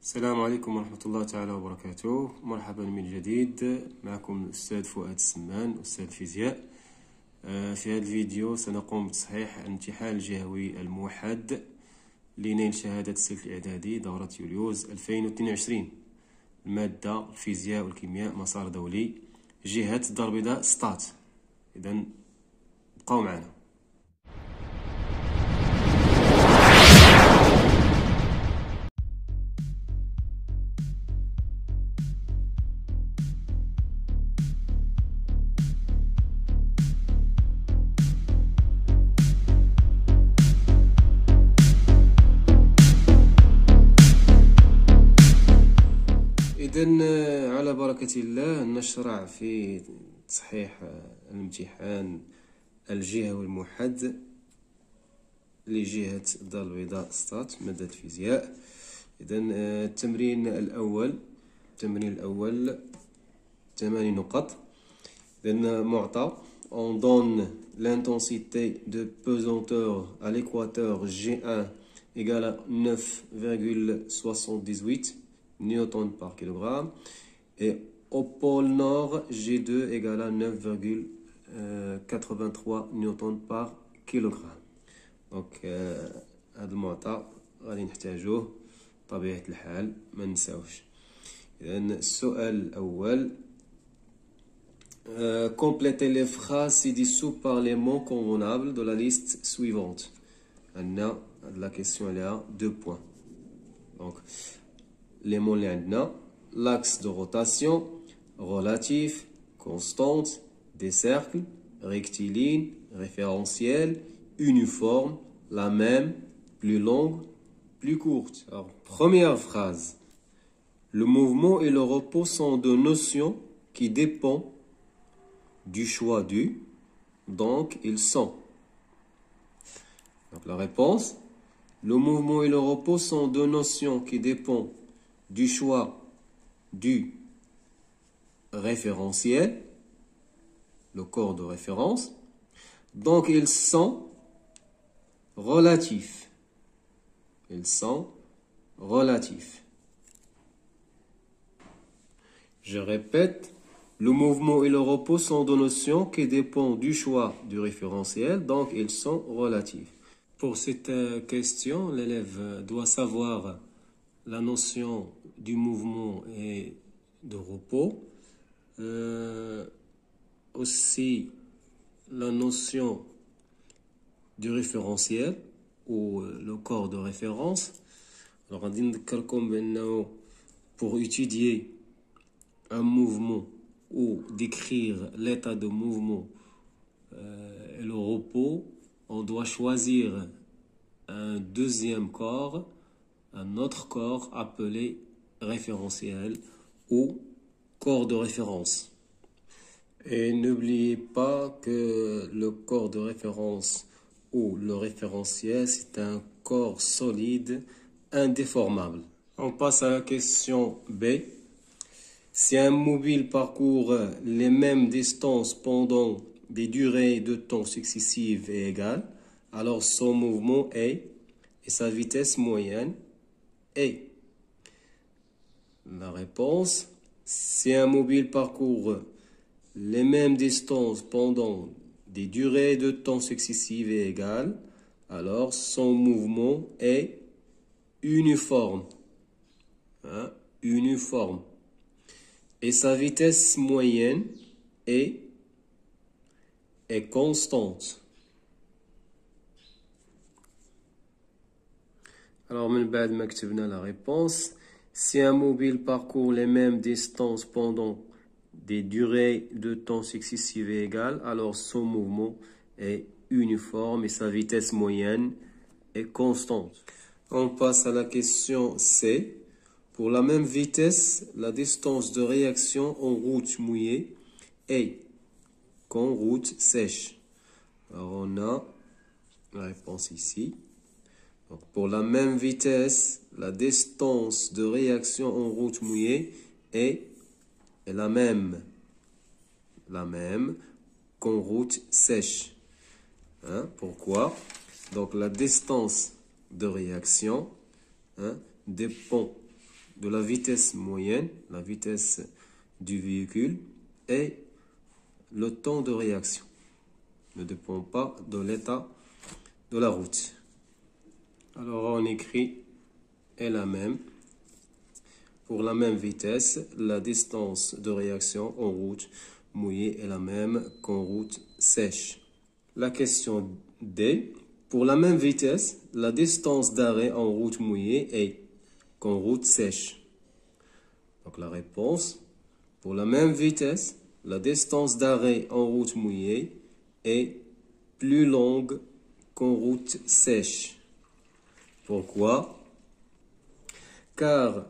السلام عليكم ورحمة الله تعالى وبركاته. مرحبا من جديد، معكم الأستاذ فؤاد السمان، أستاذ الفيزياء. في هذا الفيديو سنقوم بتصحيح الامتحان الجهوي الموحد لنيل شهادة السلك الإعدادي دورة يوليوز 2022، المادة الفيزياء والكيمياء، مسار دولي، جهة الدار البيضاء ستات. إذن بقاو معنا. إذن على بركة الله نشرع في تصحيح الامتحان الجهوي الموحد لجهة الدار البيضاء ستات، مادة الفيزياء. إذن التمرين الأول 8 نقط. إذن معطى: on donne l'intensité de pesanteur à l'équateur G1 égale à 9,78 newton par kilogramme et au pôle nord G2 égale à 9,83 newton par kilogramme. دونك هذا المعطى غادي نحتاجوه بطبيعة الحال، ما ننساوش. إذن السؤال الأول: complétez les phrases ci-dessous par les mots convenables de la liste suivante. عندنا la question elle est à 2 points. Donc les mots اللي عندنا: l'axe de rotation, relatif, constante, des cercles, rectiligne, référentiel, uniforme, la même, plus longue, plus courte. Alors, première phrase: le mouvement et le repos sont deux notions qui dépendent du choix du, donc ils sont. Donc la réponse: le mouvement et le repos sont deux notions qui dépendent du choix du référentiel, le corps de référence, donc ils sont relatifs. Ils sont relatifs. Je répète: le mouvement et le repos sont deux notions qui dépendent du choix du référentiel, donc ils sont relatifs. Pour cette question, l'élève doit savoir la notion du mouvement et de repos, aussi la notion du référentiel ou le corps de référence. Alors, pour étudier un mouvement ou décrire l'état de mouvement et le repos, on doit choisir un deuxième corps, un autre corps appelé référentiel ou corps de référence. Et n'oubliez pas que le corps de référence ou le référentiel, c'est un corps solide, indéformable. On passe à la question B. Si un mobile parcourt les mêmes distances pendant des durées de temps successives et égales, alors son mouvement est et sa vitesse moyenne est. La réponse: si un mobile parcourt les mêmes distances pendant des durées de temps successives et égales, alors son mouvement est uniforme. Uniforme. Et sa vitesse moyenne est constante. Alors, من بعد ما كتبنا la réponse: si un mobile parcourt les mêmes distances pendant des durées de temps successives et égales, alors son mouvement est uniforme et sa vitesse moyenne est constante. On passe à la question C. Pour la même vitesse, la distance de réaction en route mouillée est qu'en route sèche. Alors on a la réponse ici. Donc, pour la même vitesse, la distance de réaction en route mouillée est la même qu'en route sèche. Pourquoi? Donc la distance de réaction dépend de la vitesse moyenne, la vitesse du véhicule, et le temps de réaction ne dépend pas de l'état de la route. Alors on écrit est la même. Pour la même vitesse, la distance de réaction en route mouillée est la même qu'en route sèche. La question D. Pour la même vitesse, la distance d'arrêt en route mouillée est qu'en route sèche. Donc la réponse, pour la même vitesse, la distance d'arrêt en route mouillée est plus longue qu'en route sèche. Pourquoi? Car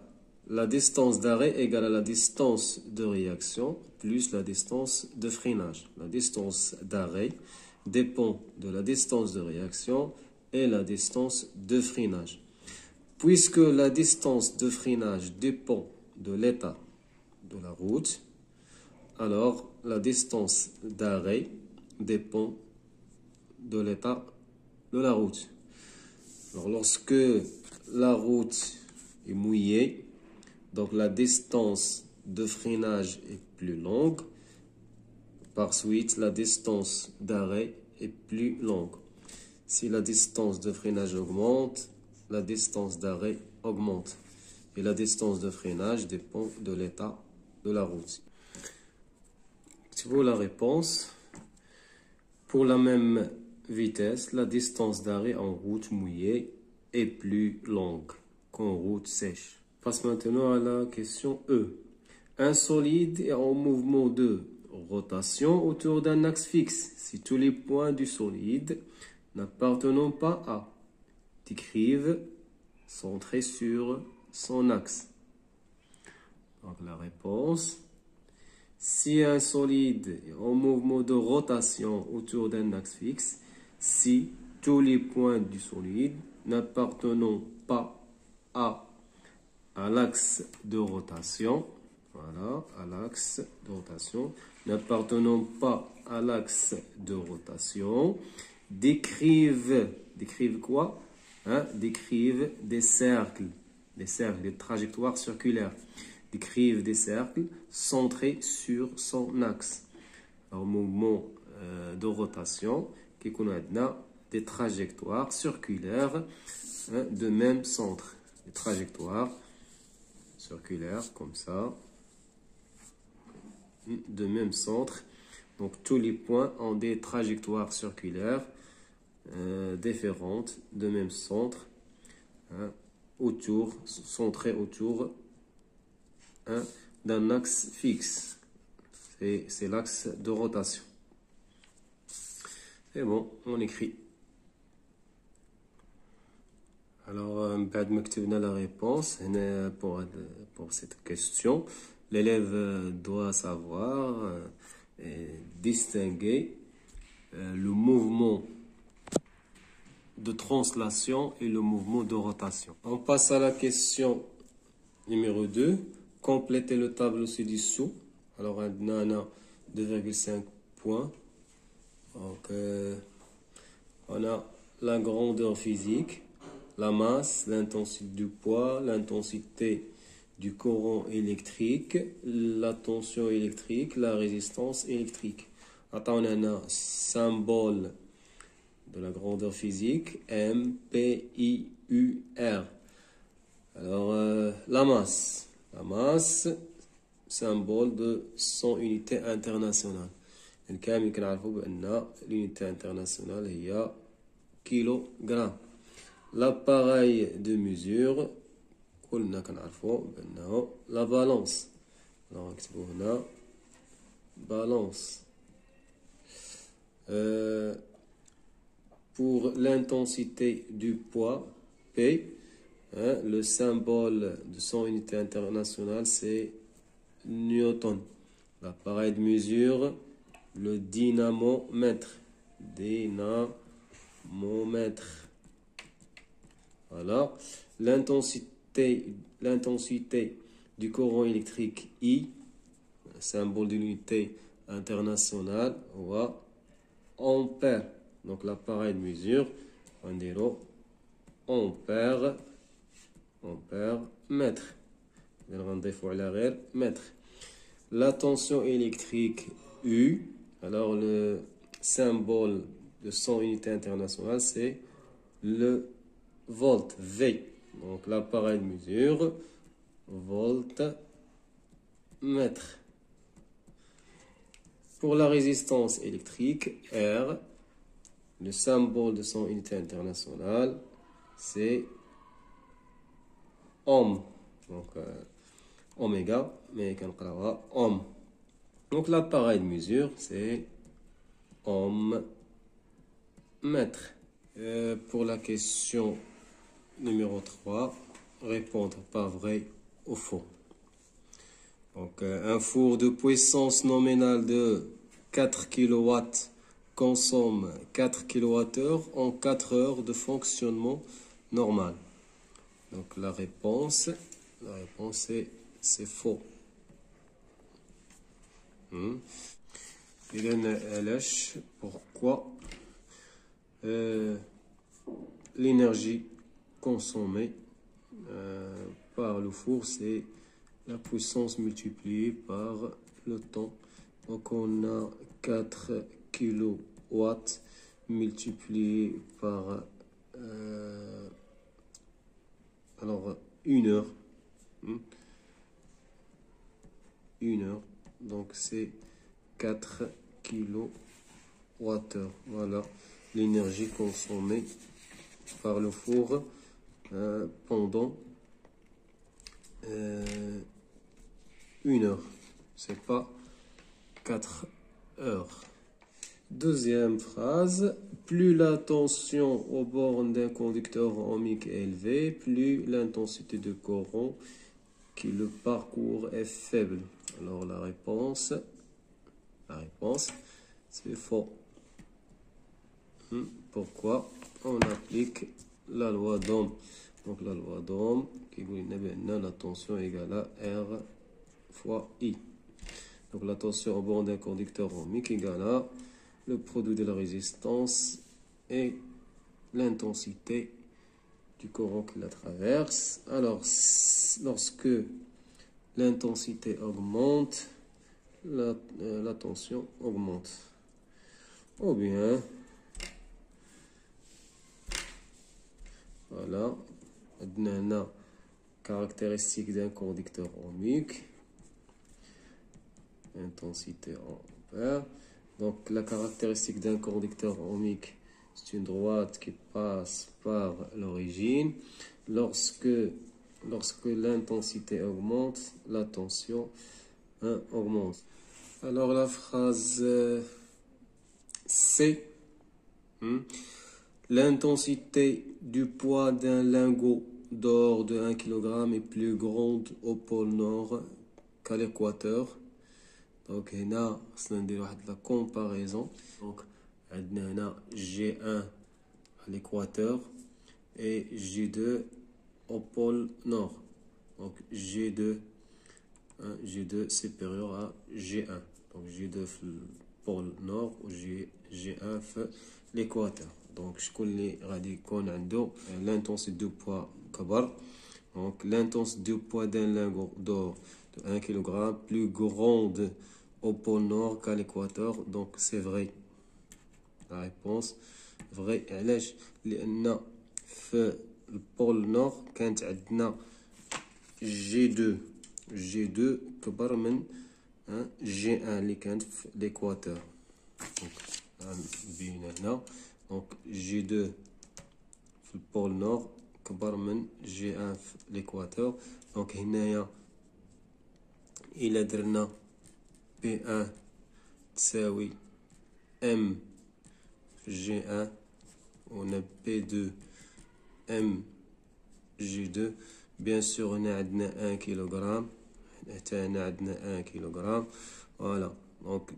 la distance d'arrêt égale à la distance de réaction plus la distance de freinage. La distance d'arrêt dépend de la distance de réaction et la distance de freinage. Puisque la distance de freinage dépend de l'état de la route, alors la distance d'arrêt dépend de l'état de la route. Alors lorsque la route est mouillée, donc la distance de freinage est plus longue. Par suite, la distance d'arrêt est plus longue. Si la distance de freinage augmente, la distance d'arrêt augmente. Et la distance de freinage dépend de l'état de la route. Si vous la réponse, pour la même vitesse, la distance d'arrêt en route mouillée est plus longue qu'en route sèche. On passe maintenant à la question E. Un solide est en mouvement de rotation autour d'un axe fixe. Si tous les points du solide n'appartenant pas à décrivent centré sur son axe. Donc la réponse, si un solide est en mouvement de rotation autour d'un axe fixe, si tous les points du solide n'appartenant pas à l'axe de rotation, voilà, à l'axe de rotation, n'appartenant pas à l'axe de rotation, décrivent quoi? Décrivent des cercles, des trajectoires circulaires, décrivent des cercles centrés sur son axe. Alors, mouvement de rotation qui connaît des trajectoires circulaires de même centre, des trajectoires circulaires comme ça, de même centre. Donc tous les points ont des trajectoires circulaires différentes de même centre, centrées autour d'un axe fixe. C'est l'axe de rotation. C'est bon, on écrit. Alors, بعد ما كتبنا la réponse, pour cette question, l'élève doit savoir distinguer le mouvement de translation et le mouvement de rotation. On passe à la question numéro 2. Complétez le tableau ci-dessous. Alors, on a 2,5 points. Donc, on a la grandeur physique, la masse, l'intensité du poids, l'intensité du courant électrique, la tension électrique, la résistance électrique. Attends, on a un symbole de la grandeur physique, M, P, I, U, R. Alors, la masse, symbole de 100 unités internationales. الكامل كنعرفوا بأن l'unité internationale هي كيلوغرام. L'appareil de mesure كلنا كنعرفوا بأنه la balance. alors نكتبوا هنا balance. Pour l'intensité du poids P, le symbole de 100 unités internationales c'est Newton. L'appareil de mesure, le dynamomètre. Voilà. L'intensité du courant électrique I, symbole de l'unité internationale, ou ampère. Donc l'appareil de mesure, on dirait ampère, mètre. mètre. La tension électrique U, alors le symbole de 100 unités internationales, c'est le volt, V. Donc l'appareil de mesure, volt, mètre. Pour la résistance électrique, R, le symbole de 100 unités internationales, c'est ohm. Donc, oméga, mais qu'on parlera ohm. Donc, l'appareil de mesure, c'est ohm mètre. Pour la question numéro 3, répondre par vrai ou faux. Donc, un four de puissance nominale de 4 kW consomme 4 kWh en 4 heures de fonctionnement normal. Donc, la réponse c'est faux. Pourquoi l'énergie consommée par le four, c'est la puissance multipliée par le temps. Donc on a 4 kW multiplié par alors 1 heure. 1 heure. Donc c'est 4 kWh. Voilà l'énergie consommée par le four pendant 1 heure. C'est pas 4 heures. Deuxième phrase, plus la tension au bord d'un conducteur ohmique est élevée, plus l'intensité de courant qui le parcourt est faible. Alors la réponse c'est faux. Pourquoi? On applique la loi d'Ohm. Donc la loi d'Ohm qui dit que la tension est égale à R fois I. Donc la tension au bord d'un conducteur ohmique est égale à le produit de la résistance et l'intensité du courant qui la traverse. Alors, lorsque l'intensité augmente, la tension augmente. Ou bien, voilà, on a caractéristique d'un conducteur ohmique, intensité en ampères. Donc la caractéristique d'un conducteur ohmique, c'est une droite qui passe par l'origine. Lorsque l'intensité augmente, la tension augmente. Alors la phrase C. L'intensité du poids d'un lingot d'or de 1 kg est plus grande au pôle nord qu'à l'équateur. Donc, هنا خصنا ندير واحد la comparaison. Donc, عندنا هنا G1 à l'équateur et G2 au pôle nord. Donc, G2 supérieur à G1. Donc, G2 le pôle nord ou G1 في l'équateur. Donc, شكون اللي غادي يكون عنده l'intensité du poids كبر. Donc, l'intensité du poids d'un lingot d'or de 1 kg plus grande au pôle nord qu'à l'équateur. Donc, c'est vrai. La réponse, vrai. علاش؟ لأن في البول نور كانت عندنا G2 كبر من G1 اللي كانت في l'équateur. Donc, G2 في البول نور كبر من G1 في l'équateur. Donc, هنايا إلا درنا P1 تساوي M G1 on P2 M G2 bien sûr هنا عندنا 1 كيلوغرام حتى هنا عندنا 1 كيلوغرام. voilà donc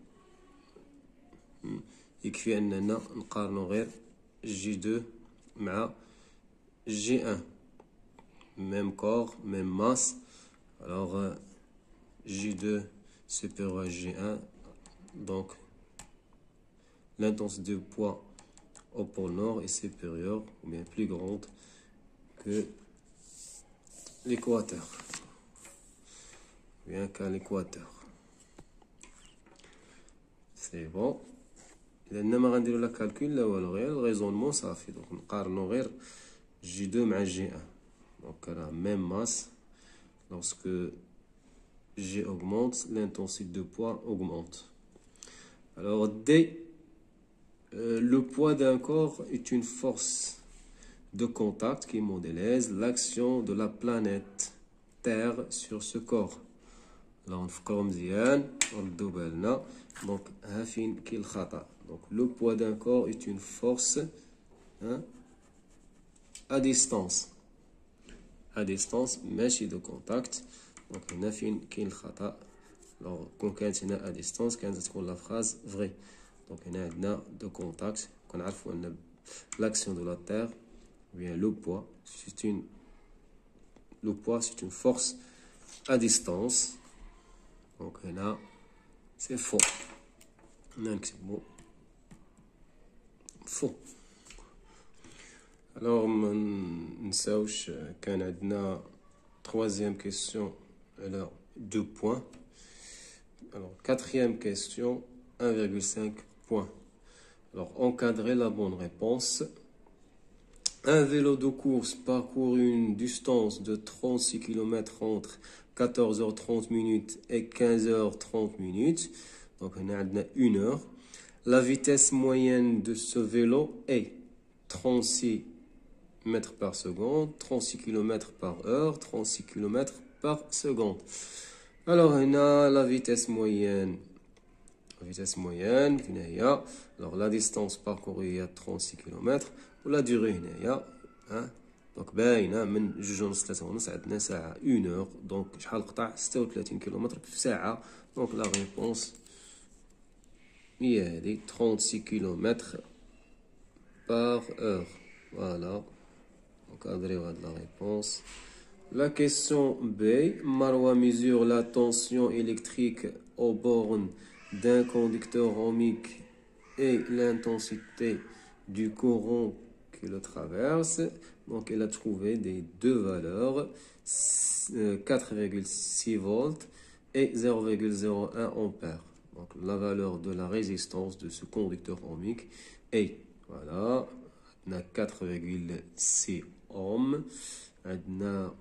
يكفي أننا نقارنو غير G2 مع G1 même corps même masse. alors G2 supérieur à G1, donc l'intensité du poids au pôle nord est supérieure ou bien plus grande que l'équateur. bien qu'à l'équateur. C'est bon. لأن ما غنديرو لا كالكول لا والو غير الريزونمون صافي. دونك نقارنو غير J2 مع J1. Donc la même masse. Lorsque G augmente, l'intensité de poids augmente. Alors D, le poids d'un corps est une force de contact qui modélise l'action de la planète Terre sur ce corps. Alors نفكروا مزيان ونردوا بالنا. Donc ها فين كاين الخطأ. Donc le poids d'un corps est une force, hein, à distance. À distance ماشي de contact. Donc هنا فين كاين الخطأ. Alors كون كانت هنا à distance كانت تكون la phrase vraie. Donc هنا عندنا de contact. كنعرفوا أن l'action de la Terre, bien le poids c'est une force à distance. Donc هنا c'est faux. نكتبو faux. Alors ما نساوش كان عندنا troisième question, alors 2 points. Alors quatrième question, 1,5 points. Alors encadrer la bonne réponse. Un vélo de course parcourt une distance de 36 km entre 14h30 minutes et 15h30 minutes. Donc on a 1 heure. La vitesse moyenne de ce vélo est 36 mètres par seconde, 36 km par heure, 36 km par seconde. Alors on a la vitesse moyenne. La vitesse moyenne, alors la distance parcourue est 36 km. ولا durée هنايا ها. دونك باينه من 2 ونص 3 ونص عندنا ساعه 1 اور. دونك شحال قطع 36 كيلومتر في ساعه. دونك لا ريبونس هي هذه 36 كيلومتر par heure. Voilà. Encadrez la réponse. La question B. Marwa mesure la tension électrique aux bornes d'un conducteur ohmique et l'intensité du courant qui le traverse. Donc elle a trouvé des deux valeurs, 4,6 volts et 0,01 ampères. Donc la valeur de la résistance de ce conducteur ohmique est, voilà, on a 4,6 ohms, on a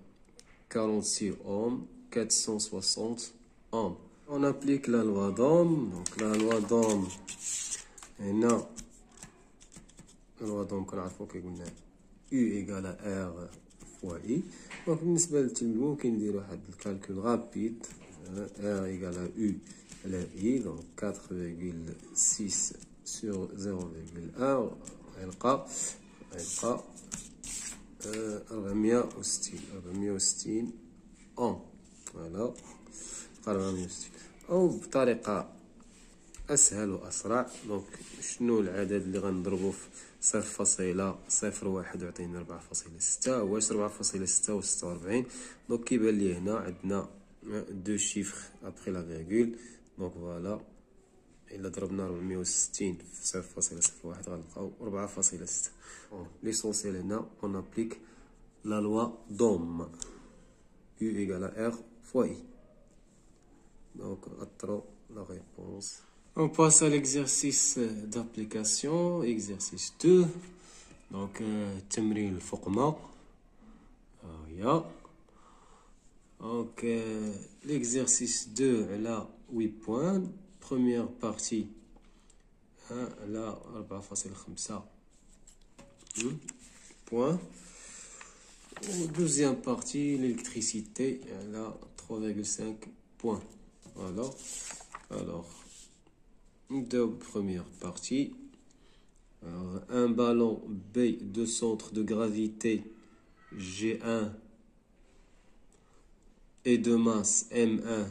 46 ohms, 460 ohms. On applique la loi d'Ohm. Donc la loi d'Ohm, on a la loi d'Ohm كنعرفو كيقولنا U égale à R fois I. Donc بالنسبة للتلميذ ممكن نديرو واحد الكالكول رابيد. R égale à U على I. Donc 4,6 sur 0,1 غيلقى 460 أوم. فوالا 460. أو بطريقة أسهل وأسرع. دونك شنو العدد اللي غنضربو في 0.01 يعطينا 4.6. واش 4.6 و 46. دونك كيبان لي هنا عندنا 2 chiffres après la virgule. دونك فوالا إلا ضربنا 460 في 0.01 غنلقاو 4.6. L'essentiel هنا on applique la loi d'Ohm. U égale à R fois I. Donc la réponse. On passe à l'exercice d'application, exercice 2. Donc تمرين الفقمة. Donc l'exercice 2 là 8 points. Première partie là 4.5 points. Deuxième partie, l'électricité, là 3,5 points. Voilà. Alors, de première partie, alors, un ballon B de centre de gravité G1 et de masse M1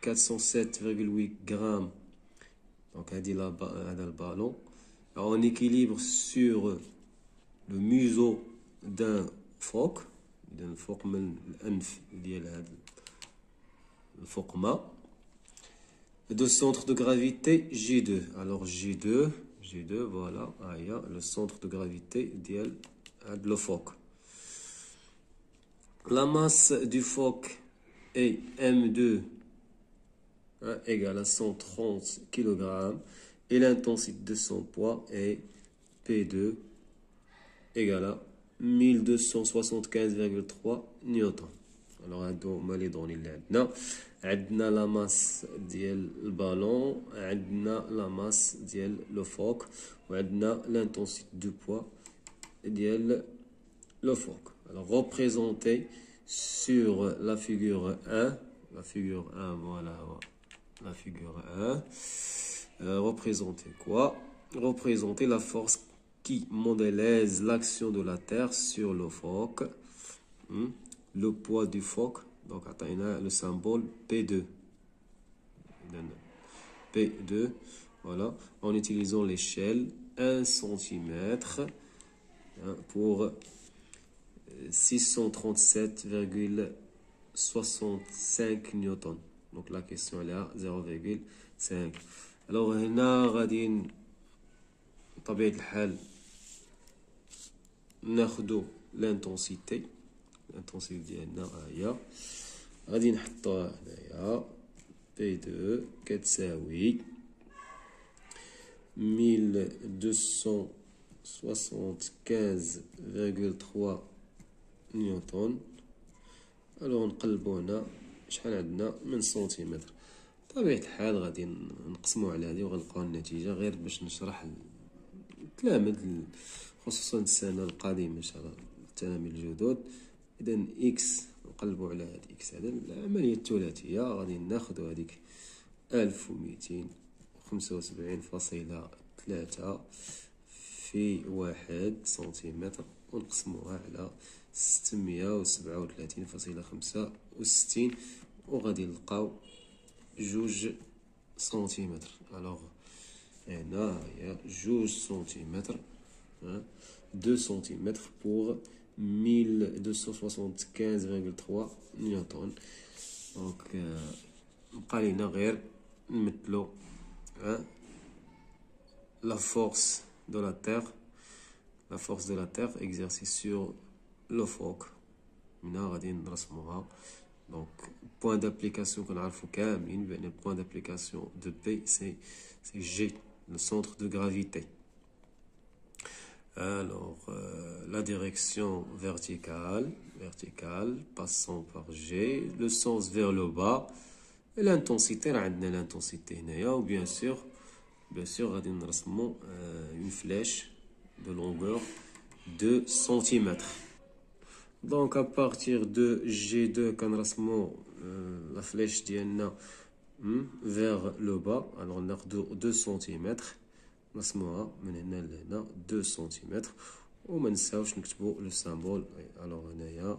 407,8 grammes. Donc, elle dit là le ballon. Alors, en équilibre sur le museau d'un phoque. الفوق من الأنف ديال هاد الفقمة. De centre de gravité G2. Alors G2, voilà, le centre de gravité ديال هاد le phoque. La masse du phoque est M2 hein, égale à 130 kg et l'intensité de son poids est P2 égale à 1275,3 newtons. Alors, هادو لي دوني اللي عندنا لا ماس ديال البالون، عندنا لا ماس ديال لو فوك، وعندنا l'intensité du poids ديال le phoque. Alors, représenté sur la figure 1, voilà, la figure 1, représenter quoi? Représenter la force qui modélise l'action de la Terre sur le phoque, le poids du phoque, donc on a le symbole P2. P2, voilà, en utilisant l'échelle 1 cm pour 637,65 newtons. Donc la question elle est à 0,5. Alors هنا غادي بطبيعة الحال ناخدو l'intensité ديالنا هي غادي نحطوها هنايا P2 كتساوي 1275,3 نيوتن. الو نقلبو هنا شحال عندنا من سنتيمتر. بطبيعة الحال غادي نقسمو على هادي وغنلقاو النتيجة، غير باش نشرح التلاميذ خصوصا السنة القادمة ان شاء الله التلاميذ الجدد. اذا اكس نقلبو على هاد اكس، هذا العملية الثلاثية غادي ناخدو هاديك 1275.3 في 1 سنتيمتر ونقسموها على 637.65 وغادي نلقاو 2 سنتيمتر. الوغ هنا هي 2 سنتيمتر، 2 سنتيمتر pour 1275,3 نيوتن. دونك بقى لينا غير نمثلو la force de la Terre exercée sur le phoque. هنا غادي نرسموها. دونك point d'application كنعرفو كاملين بأن point d'application de P c'est G, le centre de gravité. Alors, la direction verticale passant par G, le sens vers le bas, et l'intensité, l'intensité ou bien sûr, غادي نرسمو une flèche de longueur de centimètres. Donc, à partir de G2, كنرسمو la flèche ديالنا vers le bas. Alors, ناخدو 2 سنتيمتر نرسموها من هنا لهنا 2 سنتيمتر وما نساوش نكتبو لو سامبول. الوغ هنايا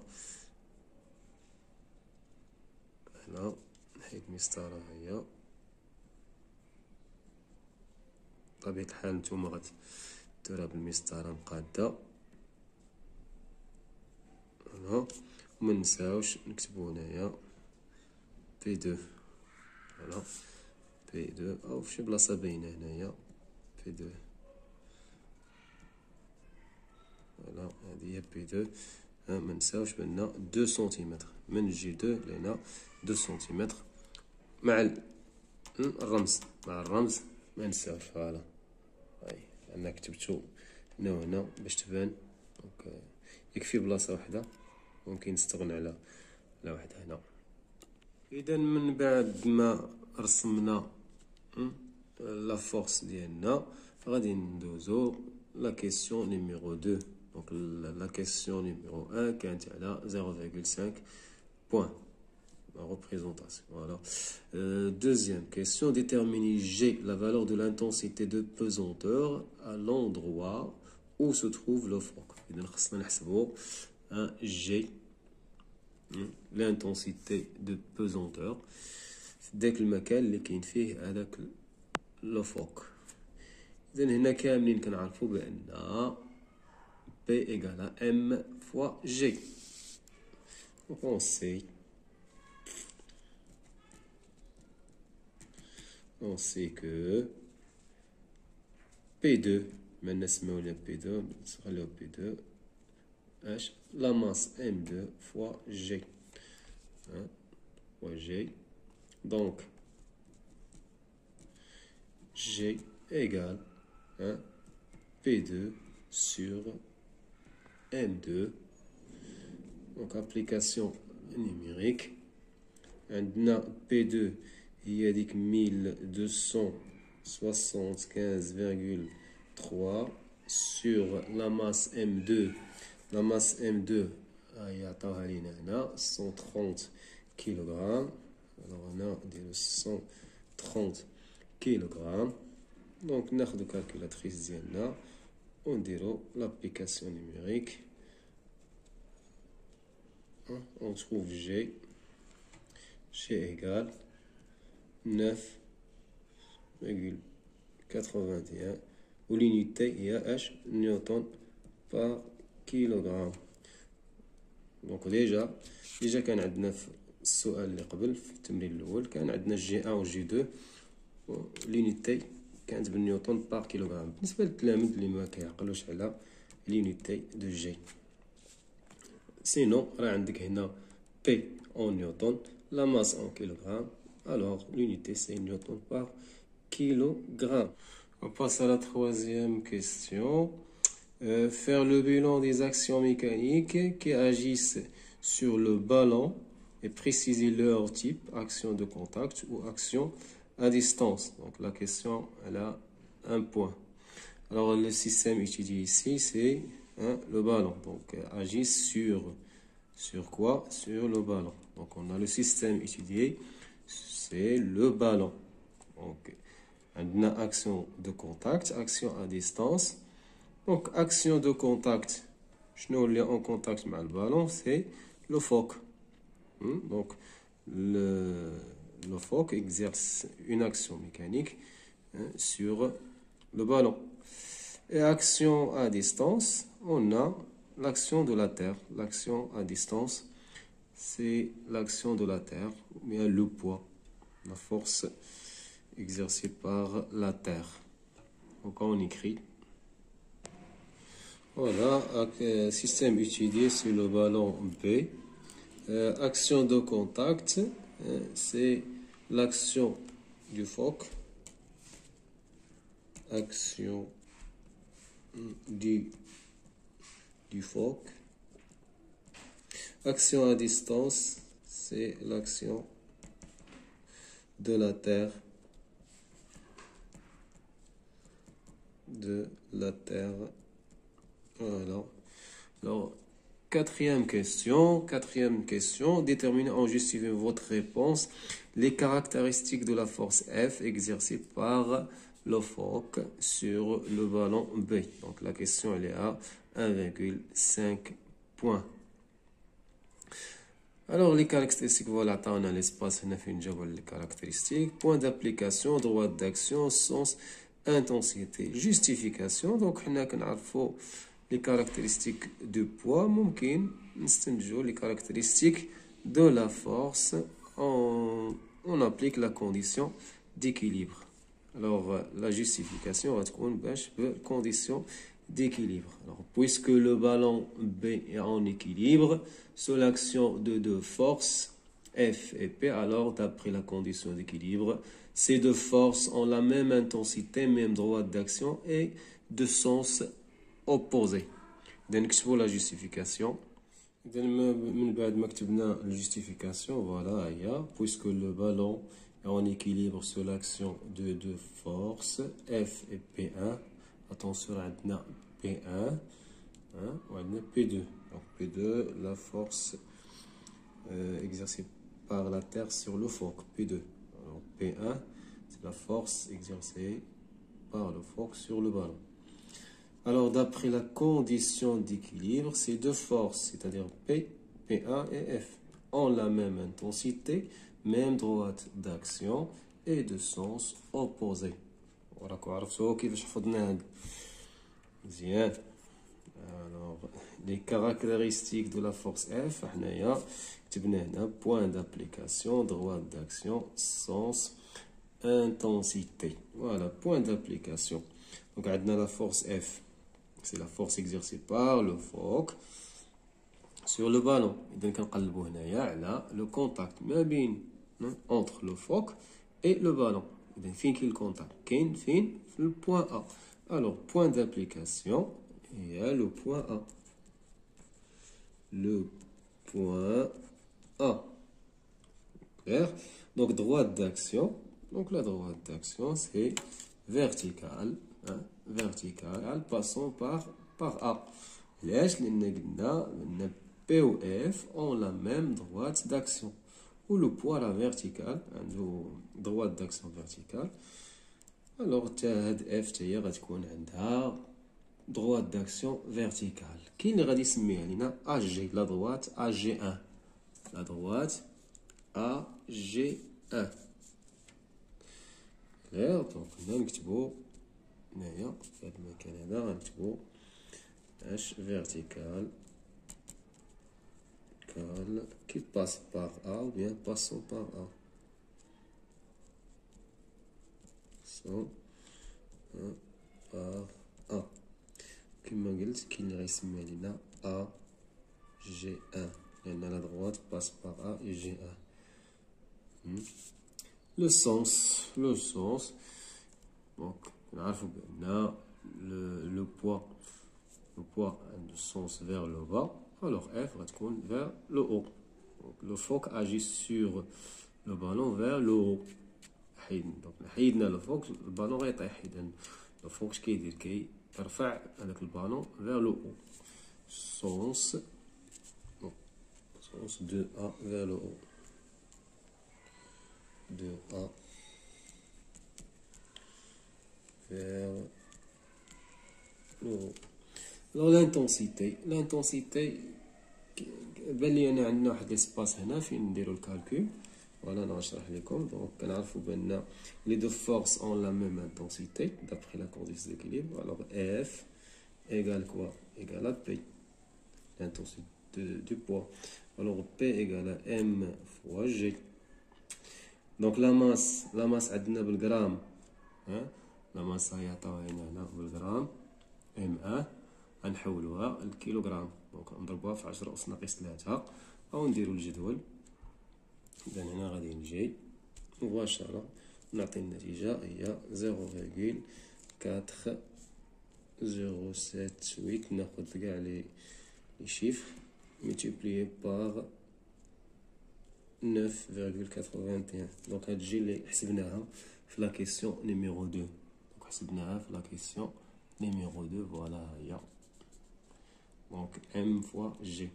هنا نحيد مسطرة هي. بطبيعة الحال نتوما غادي ديروها بالمسطرة مقادة هنا وما نساوش نكتبو هنايا P2. فوالا P2 أو فشي بلاصة باينة هنايا P2. فوالا هادي هي P2. ما نساوش بأن 2 سنتيمتر من G2 لهنا 2 سنتيمتر مع الرمز ما نساوش. فوالا هاي أنا كتبتو هنا وهنا باش تبان. دونك يكفي بلاصة وحدة، ممكن نستغنى على واحدة هنا. إذا من بعد ما رسمنا لا فورس ديالنا غادي ندوزو لا كيسيون نيميرو 2. دونك لا كيسيون نيميرو 1 كانت على 0,5 بوان la représentation. Voilà. Deuxième question, déterminer G, la valeur de l'intensité de pesanteur à l'endroit où se trouve le phoque. إذا خصنا نحسبو G, l'intensité de pesanteur في داك المكان اللي كاين فيه هذاك لو فوك. إذا هنا كاملين كنعرفو بأن P égale à M fois G. Donc on sait que P2 maintenant نسميوها P2 نخليوها P2 اش la masse M2 fois G fois G. Donc G égale P2 sur M2. Donc application numérique. عندنا P2 هي ديك 1275,3 sur la masse M2. La masse M2 عطاوها لينا هنا 130 kg. Alors on a 130 kg. Donc ناخدو calculatrice ديالنا ونديرو l'application numérique. On trouve G égale 9,81 و l'unité هي H نيوتن par kilogramme. دونك ديجا كان عندنا في السؤال اللي قبل في التمرين الاول كان عندنا جي 1 و جي 2 لونيتي كانت بالنيوتن بار كيلوغرام. بالنسبه للتلاميذ اللي ما كيعقلوش على لونيتي دو جي، سينو راه عندك هنا بي اون نيوتن لا ماس en kilogramme, alors l'unité c'est newton par kilogramme. On passe à la troisième question. Faire le bilan des actions mécaniques qui agissent sur le ballon et préciser leur type, action de contact ou action à distance. Donc la question, elle a un point. Alors le système étudié ici, c'est le ballon. Donc agit sur quoi? Sur le ballon. Donc on a le système étudié, c'est le ballon. Donc on a action de contact, action à distance. Donc action de contact, je n'ai en contact avec le ballon, c'est le phoque. Donc le phoque exerce une action mécanique sur le ballon. Et action à distance, on a l'action de la Terre. L'action à distance, c'est l'action de la Terre, ou bien le poids, la force exercée par la Terre. Donc on écrit. Voilà, système étudié sur le ballon B. Action de contact, c'est l'action du phoque. Action du phoque. Action à distance, c'est l'action de la Terre. Voilà. Alors, quatrième question. Déterminez en justifiant votre réponse les caractéristiques de la force F exercée par le phoque sur le ballon B. Donc la question elle est à 1,5 points. Alors les caractéristiques, voilà, on a l'espace, on a fait les caractéristiques. Point d'application, droit d'action, sens, intensité, justification. Donc on a les caractéristiques du poids, ممكن نستنتجوا les caractéristiques de la force. On applique la condition d'équilibre. Alors la justification va être condition d'équilibre. Alors puisque le ballon B est en équilibre sous l'action de deux forces F et P, alors d'après la condition d'équilibre, ces deux forces ont la même intensité, même droit d'action et de sens opposé. Donc نكتبوا la justification. من بعد ما كتبنا la justification, voilà, puisque le ballon est en équilibre sous l'action de deux forces F et P1. Attention, on a P1 ou P2. Donc P2, la force exercée par la Terre sur le phoque. P2. Alors P1, c'est la force exercée par le phoque sur le ballon. Alors d'après la condition d'équilibre, ces deux forces, c'est-à-dire P1 et F, ont la même intensité, même droite d'action et de sens opposé. وراكم عرفتوا كيفاش حفظنا هاد مزيان. Alors les caractéristiques de la force F حنايا كتبنا هنا point d'application, droite d'action, sens, intensité. Voilà, point d'application. Donc عندنا la force F, c'est la force exercée par le phoque sur le ballon. إذا كنقلبوا هنايا على le contact ما بين entre le phoque et le ballon. إذا فين كاين الكونتاكت؟ كاين فين؟ في البوان A. Alors, point d'application, il y a le point A. Le point A. Clair? Donc, droite d'action. Donc, la droite d'action, c'est verticale. Hein? Verticale, passons par A. Les P ou F ont la même droite d'action. Ou le poids à la verticale, droite d'action verticale. Alors, F تكون عندها droite d'action verticale. Qui اللي غادي يسميها لينا AG, la droite AG1. La droite AG1. Clair? Donc, هنا نكتبو هنايا في هذا المكان هذا غنكتبو H vertical qui passe par A ou bien passons par A. Passons par A. Comme قلت كاين اللي غيسميها لينا A G1 لأن la droite passe par A et G1. Le sens. Donc, نعرفو بأن le poids a le sens vers le bas. Alors F va tourner vers le haut. Donc, le phoque agit sur le ballon vers le haut. Donc حيدنا le phoque, le ballon غيطيح. Le phoque اش كيدير؟ كيرفع هذاك البالون vers le haut. Sens 2A vers le haut. 2A vers le haut. Alors l'intensité بان لي انا عندنا واحد ليسباس هنا فين نديرو الكالكول. فوالا انا غنشرح لكم. دونك كنعرفو بان لي دو فورس اون لا ميم انتونسيتي d'après la condition d'équilibre. Alors F égale quoi? Égale à P, l'intensité du poids. Alors P égale à M fois G. Donc la masse عندنا بالغرام. la masse هي عطاوها هنا بالغرام M1. غنحولوها للكيلوغرام. دونك نضربوها في 10 أس ناقص 3 أو نديرو الجدول. إذا هنا غادي نجي مباشرة نعطي النتيجة هي 0,4078. ناخد كاع لي شيفر multiplié par 9,81. دونك هاد الجي لي حسبناها في لا كيسيون نيميرو 2. دونك حسبناها في لا كيسيون نيميرو 2. فوالا هي. Donc M fois G.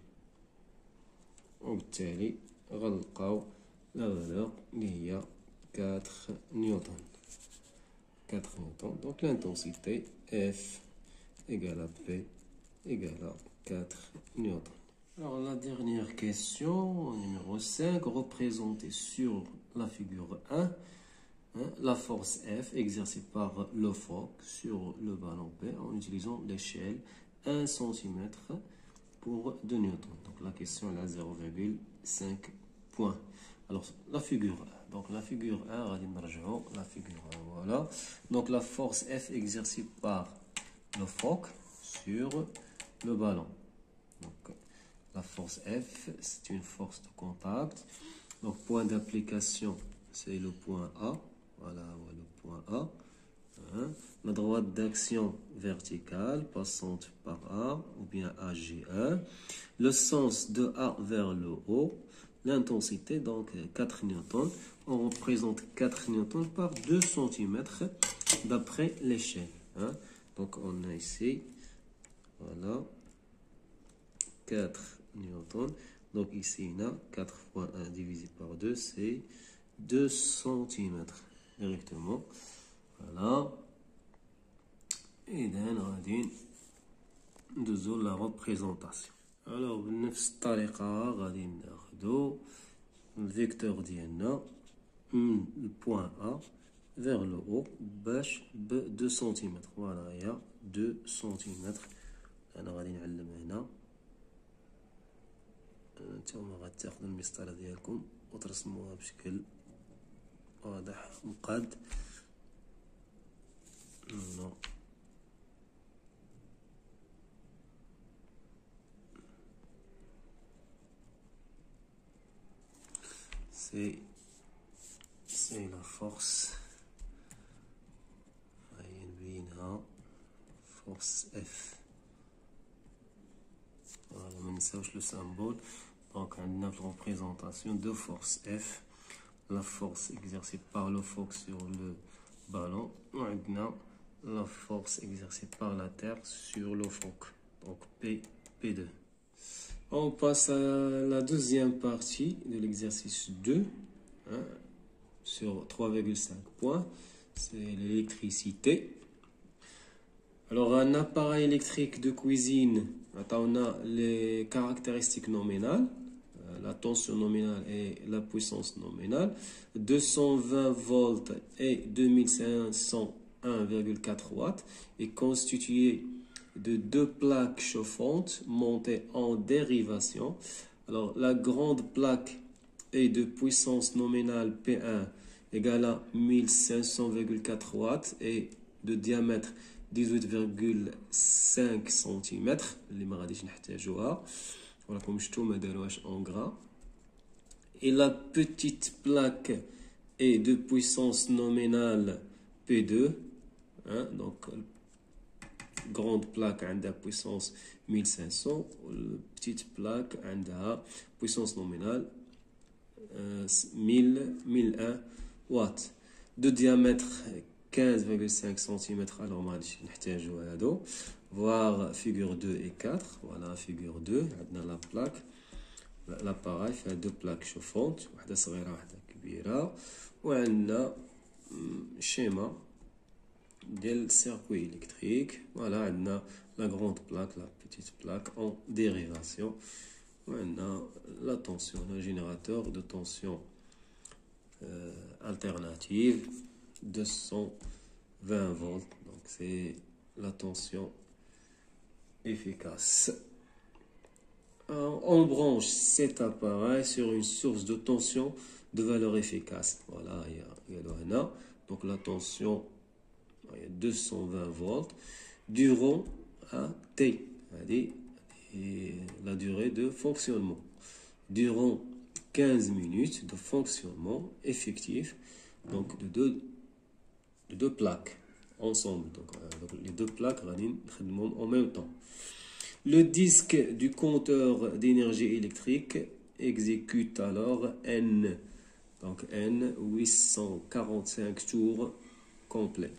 وبالتالي غنلقاو لا valeur اللي هي 4 نيوتن. 4 نيوتن. Donc l'intensité F égale à P égale à 4 newtons. Alors la dernière question, numéro 5, représentée sur la figure 1, la force F exercée par le phoque sur le ballon P en utilisant l'échelle 1 cm pour 2 newtons. Donc la question est à 0,5 points. Alors la figure 1. Donc la figure 1, la figure 1, voilà. Donc la force F exercée par le phoque sur le ballon. Donc la force F, c'est une force de contact. Donc point d'application, c'est le point A. Voilà, le point A. La droite d'action verticale passante par A ou bien AG1. Le sens de A vers le haut. L'intensité, donc 4 newtons. On représente 4 newtons par 2 cm d'après l'échelle. Donc on a ici, voilà, 4 newtons. Donc ici, on a 4 fois 1 divisé par 2, c'est 2 cm directement. Voilà. Et then, on la représentation. Alors, بنفس الطريقة غادي ناخدو الفيكتور ديالنا من البوان A vers le haut باش ب 2 سنتيمتر. فوالا هي 2 سنتيمتر. أنا غادي نعلم هنا. نتوما غتاخدو المسطرة ديالكم وترسموها بشكل واضح مقاد. C'est la force force F. Voilà, maintenant le symbole. Donc on a la représentation de force F, la force exercée par le phoque sur le ballon. On a la force exercée par la Terre sur le phoque. Donc P2. On passe à la deuxième partie de l'exercice 2, hein, sur 3,5 points. C'est l'électricité. Alors, un appareil électrique de cuisine, on a les caractéristiques nominales, la tension nominale et la puissance nominale, 220 volts et 2501,4 watts, est constitué de deux plaques chauffantes montées en dérivation. Alors, la grande plaque est de puissance nominale P1 égale à 1500,4 watts et de diamètre 18,5 cm اللي ما غاديش نحتاجوها وراكم شفتوا ما داروهاش en gras. Et la petite plaque est de puissance nominale P2, hein, donc grande plaque a puissance 1500, la petite plaque a puissance nominale 1001 watts. De diamètre 15,5 cm, alors on va voir figure 2 et 4. Voilà figure 2, on a la plaque, l'appareil fait deux plaques chauffantes, une صغيرة واحدة كبيرة, وعندنا schéma del circuit électrique. Voilà, عندنا la grande plaque, la petite plaque en dérivation. Maintenant, la tension, le générateur de tension alternative, 220 volts. Donc, c'est la tension efficace. On branche cet appareil sur une source de tension de valeur efficace. Voilà, il y a là. Donc, la tension, il y a 220 volts durant T, et la durée de fonctionnement. Durant 15 minutes de fonctionnement effectif, donc de deux plaques ensemble. Donc, les deux plaques en même temps. Le disque du compteur d'énergie électrique exécute alors N. Donc N 845 tours complets.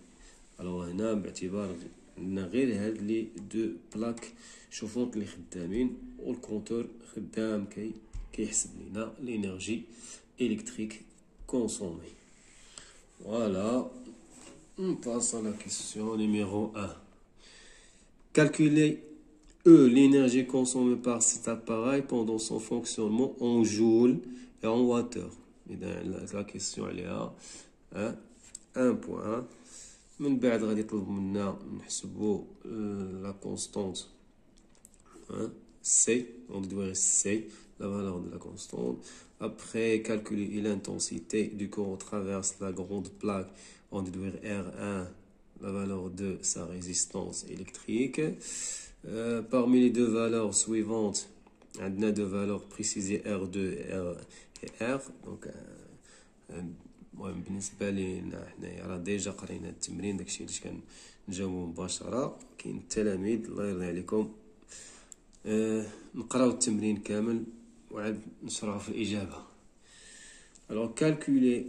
Alors هنا باعتبار ان غير هاد لي دو بلاك شوفونت اللي خدامين والكونتور خدام كيحسب لنا l'énergie électrique consommée. Voilà, on passe à la question numéro 1. Calculer l'énergie consommée par cet appareil pendant son fonctionnement en joules et en watts. Et la question elle est à 1 point. من بعد غادي يطلب منا نحسبوا la constante C, on doit C, la valeur de la constante. Après calculer l'intensité du courant traverse la grande plaque, on doit R1, la valeur de sa résistance électrique. Parmi les deux valeurs suivantes, on a deux valeurs précisées R2 et R. Donc المهم بالنسبه لينا حنايا راه ديجا قرينا التمرين داكشي اللي كنجاوبو مباشره. كاين التلاميذ الله يرضي عليكم نقراو التمرين كامل وعاد نشرحو في الاجابه. Alors calculer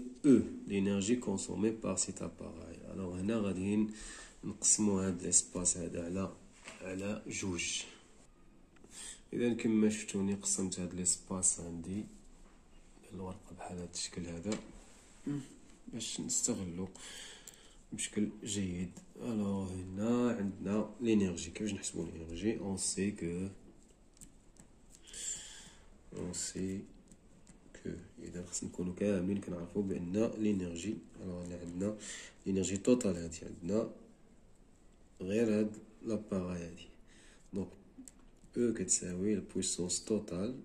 l'énergie consommée par cet appareil. Alors هنا غاديين نقسموا هاد الاسباس هذا على جوج. اذا كما شفتوني قسمت هاد الاسباس عندي الورقه بحال هاد الشكل هذا باش نستغلو بشكل جيد. الوغ هنا عندنا لينيرجي. كيفاش نحسبو لينيرجي؟ اون سي كو اذا خصنا نكونو كاملين كنعرفو بان لينيرجي، الوغ عندنا لينيرجي توتال هادي عندنا غير هاد لاباراي هادي. دونك او كتساوي البويسونس توتال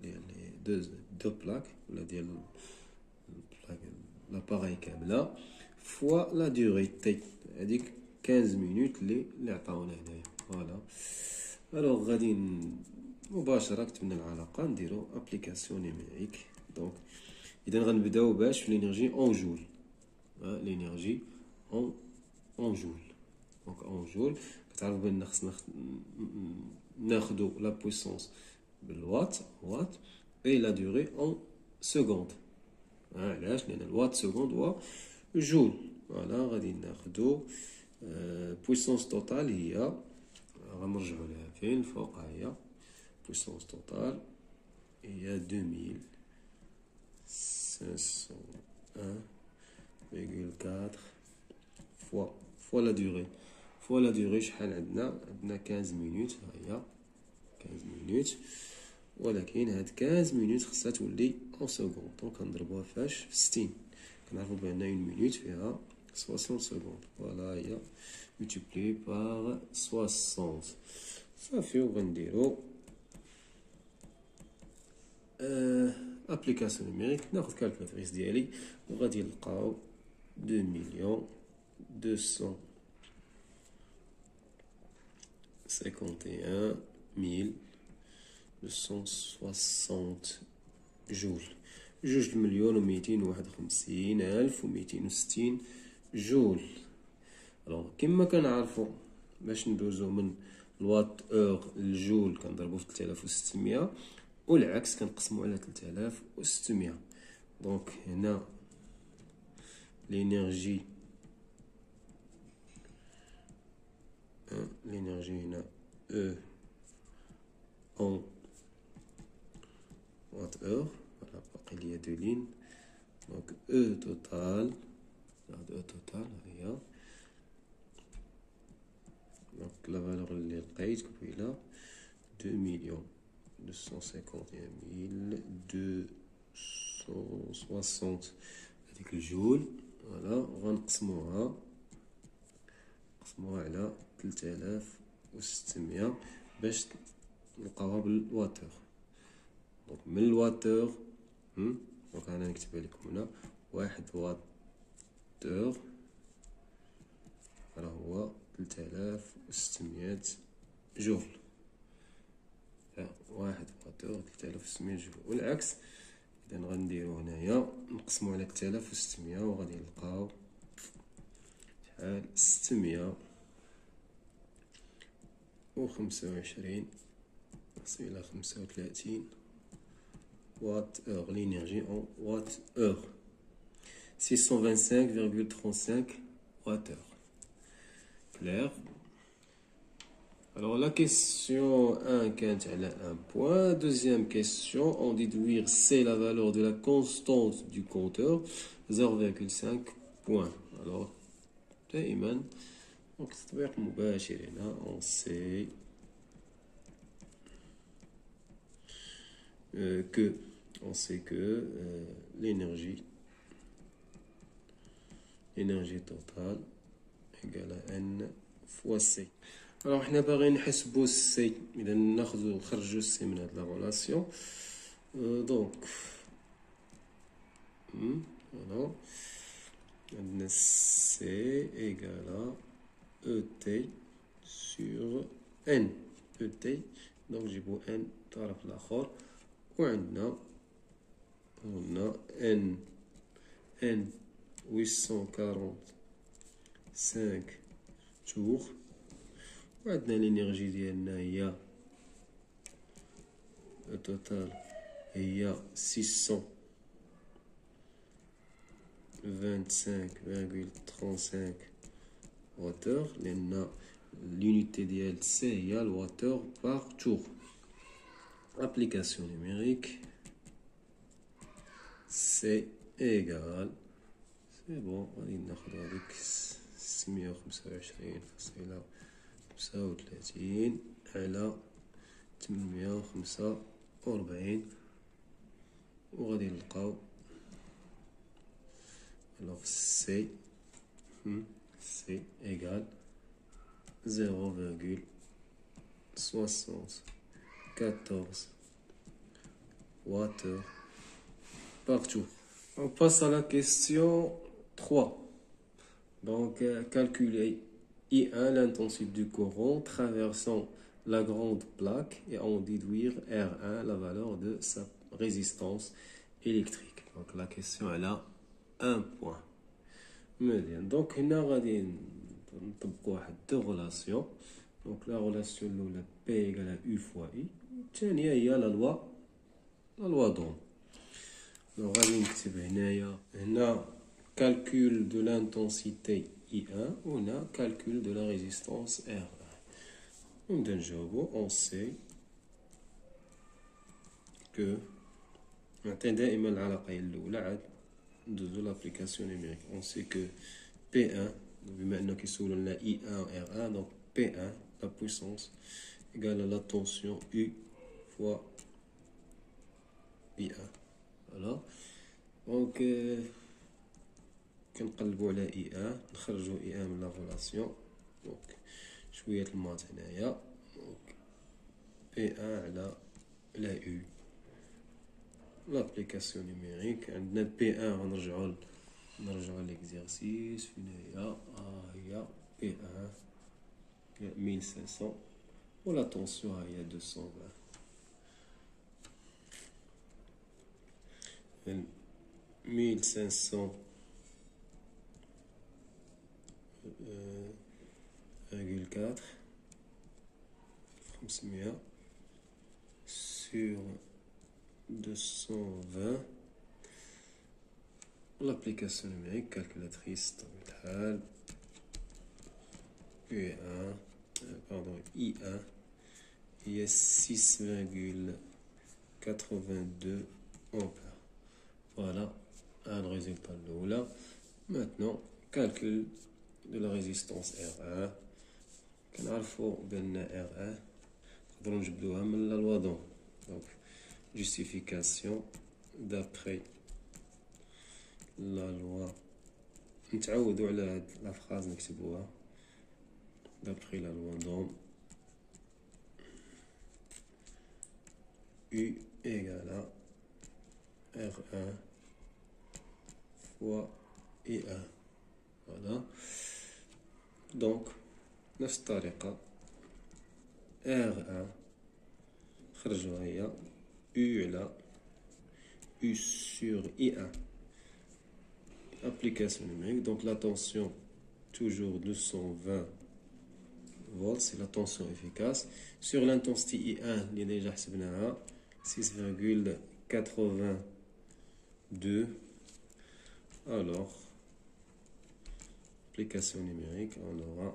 ديال دو بلاك ولا ديال l'appareil كامله فوا لا دوري تي هذيك 15 مينوت اللي عطاونا هنايا. فوالا الوغ غادي مباشره كتبنا العلاقه نديرو ابليكاسيون نيميريك. دونك اذا غنبداو باش في لينيرجي اون جول. لينيرجي اون جول. دونك اون جول كتعرفوا بان خصنا ناخدو لا بويسونس بالوات وات اي لا دوري اون سكوند. علاش؟ لان الوات سكوند هو جول. فوالا غادي ناخدو بويسونس توتال هي، غنرجعو لها فين الفوق، ها هي بويسونس توتال هي 2501,4 فوا لا دوري. فوا لا دوري شحال عندنا؟ عندنا 15 مينوت، ها هي 15 مينوت، ولكن هاد 15 مينوت خصها تولي اون سكوند. دونك كنضربوها فاش؟ في 60. كنعرفو بان 1 مينوت فيها 60 سكوند. فوالا هي multiplié par 60 صافي. وغنديرو ابليكاسيون نيميريك. ناخد كالكولاتريس ديالي وغادي نلقاو 2,251,260 جول. 2,251,260 جول. الوغ كما كنعرفو باش ندوزو من الوات اور للجول كنضربو في 3600 والعكس كنقسمو على 3600. دونك هنا لينيرجي هنا او اون وات اور. فوالا باقي ليا دو لين. دونك او توتال هي donc la valeur اللي لقيت قبيله 2,251,260 هذيك الجول. فوالا غنقسموها على 3600 باش نلقاوها بالواتور. دونك من الواتور دونك انا نكتبها لكم هنا 1 واتور راه هو 3600 جول. 1 واتور 3600 جول والعكس. اذا غنديرو هنايا نقسمو على 3600 وغادي نلقاو شحال؟ 625 إلى 35 وات اور. لينيرجي اون وات اور 625,35 وات اور. Clair. Alors la question 1 كانت على 1 point. Deuxième question, en déduire c'est la valeur de la constante du compteur 0,5 point. Alors دائما donc تطبيق مباشر هنا on sait que l'énergie totale égale à n fois c. Alors حنا باغيين نحسبو السي. اذا نخرجو السي من هاد لا ريلاسيون. دونك فوالا عندنا سي égale à et sur n. et دونك نجيبو n الطرف الاخر وعندنا n 845 tours. وعندنا لينيرجي ديالنا هي التوتال هي 625,35 واتور لان l'unité ديال سي هي الواتور بار تور. application numérique c'est égal. سي بون غادي ناخدو هاديك 625.35 على 845 وغادي نلقاو alors C égale 0,74 watts par tour. On passe à la question 3. Donc, calculer I1, l'intensité du courant traversant la grande plaque et en déduire R1, la valeur de sa résistance électrique. Donc, la question, elle a un point. Donc, on a deux relations. دونك لا غولاسيون الاولى بي ايكال يو فوا اي، الثانيه هي لا لوا دوم. دونك غادي نكتب هنا calcul de l'intensité I1 وهنا calcul de la résistance R1. ونبدا نجاوبو. on sait que نعطي دائما العلاقه الاولى عاد ندوزو لابليكاسيون نيميريك. on sait que P1 بما انه كيسولونا I1 و R1 donc P1 la puissance égale à la tension U fois I1. voilà donc كنقلبو على I1 نخرجو I1 من لا غولاسيون. دونك شويه المات هنايا. دونك P1 على U l'application numérique. عندنا P1 غنرجعو ليكزيرسيس فين هي P1 1500 و لا طونسيون هي 220. 1500 4 500 sur 220. l'application numérique calculatrice طبيعة الحال U1 pardon I1 هي 6,82 ampères. voilà un résultat الاولى. maintenant calcul de la résistance R1. كنعرفو بان R1 نقدرو نجبدوها من لا لوا دوم. donc justification d'après la loi. نتعودوا على هاد لا فراز نكتبوها d'après la loi d'Ohm U égale à R1 fois I1. voilà donc نفس الطريقة R1 خرجوها هي U على U sur I1. application numérique. donc la tension toujours 220 volts, c'est la tension efficace. sur l'intensité I1 اللي déjà حسبناها 6,82. alors application numérique on aura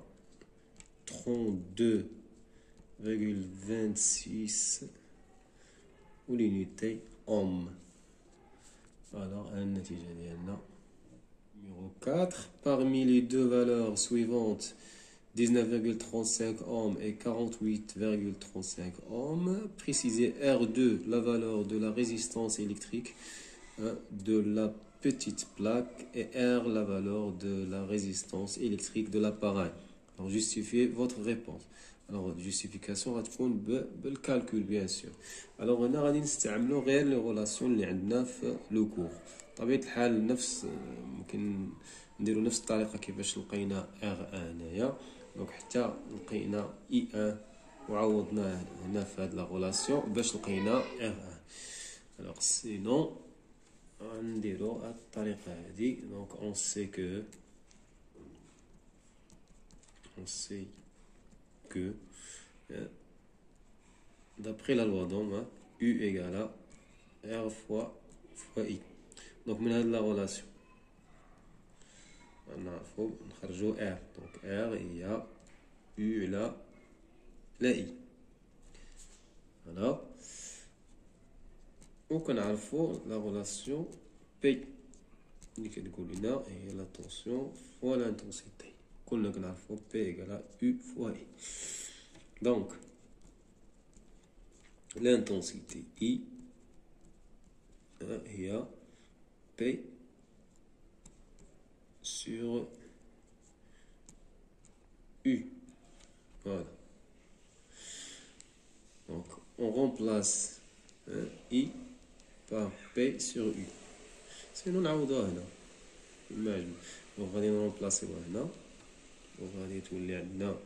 32,26 l'unité ohm. alors النتيجة ديالنا numéro 4. parmi les deux valeurs suivantes 19,35 ohms et 48,35 ohms, précisez R2 la valeur de la résistance électrique de la petite plaque et R la valeur de la résistance électrique de l'appareil. alors justifiez votre réponse. alors justification غتكون بالcalcul bien sûr. alors هنا غادي نستعملو غير لي غولاسيون اللي عندنا في لو كور. طبيعة الحال نفس ممكن نديرو نفس الطريقة كيفاش لقينا R1 هنايا. دونك حتى لقينا I1 وعوضناه هنا في هاد لا غولاسيون باش لقينا R1. alors sinon غنديرو هاد الطريقة هادي. دونك on sait que d'après la loi d'Ohm U égale à R fois I. donc من هاد لا غولاسيون نعرفو نخرجو R. donc R هي U على I. voilà وكنعرفو لا غولاسيون P اللي كتقول لنا هي لا طونسيون فوا لانتونسيتي. كنا كنعرفو P égale à U fois I. donc l'intensité I هي P sur U. voilà donc on remplace I par P sur U. sinon نعوضوها هنا imagine. donc غادي نرومبلاسيوها هنا وغادي تولي عندنا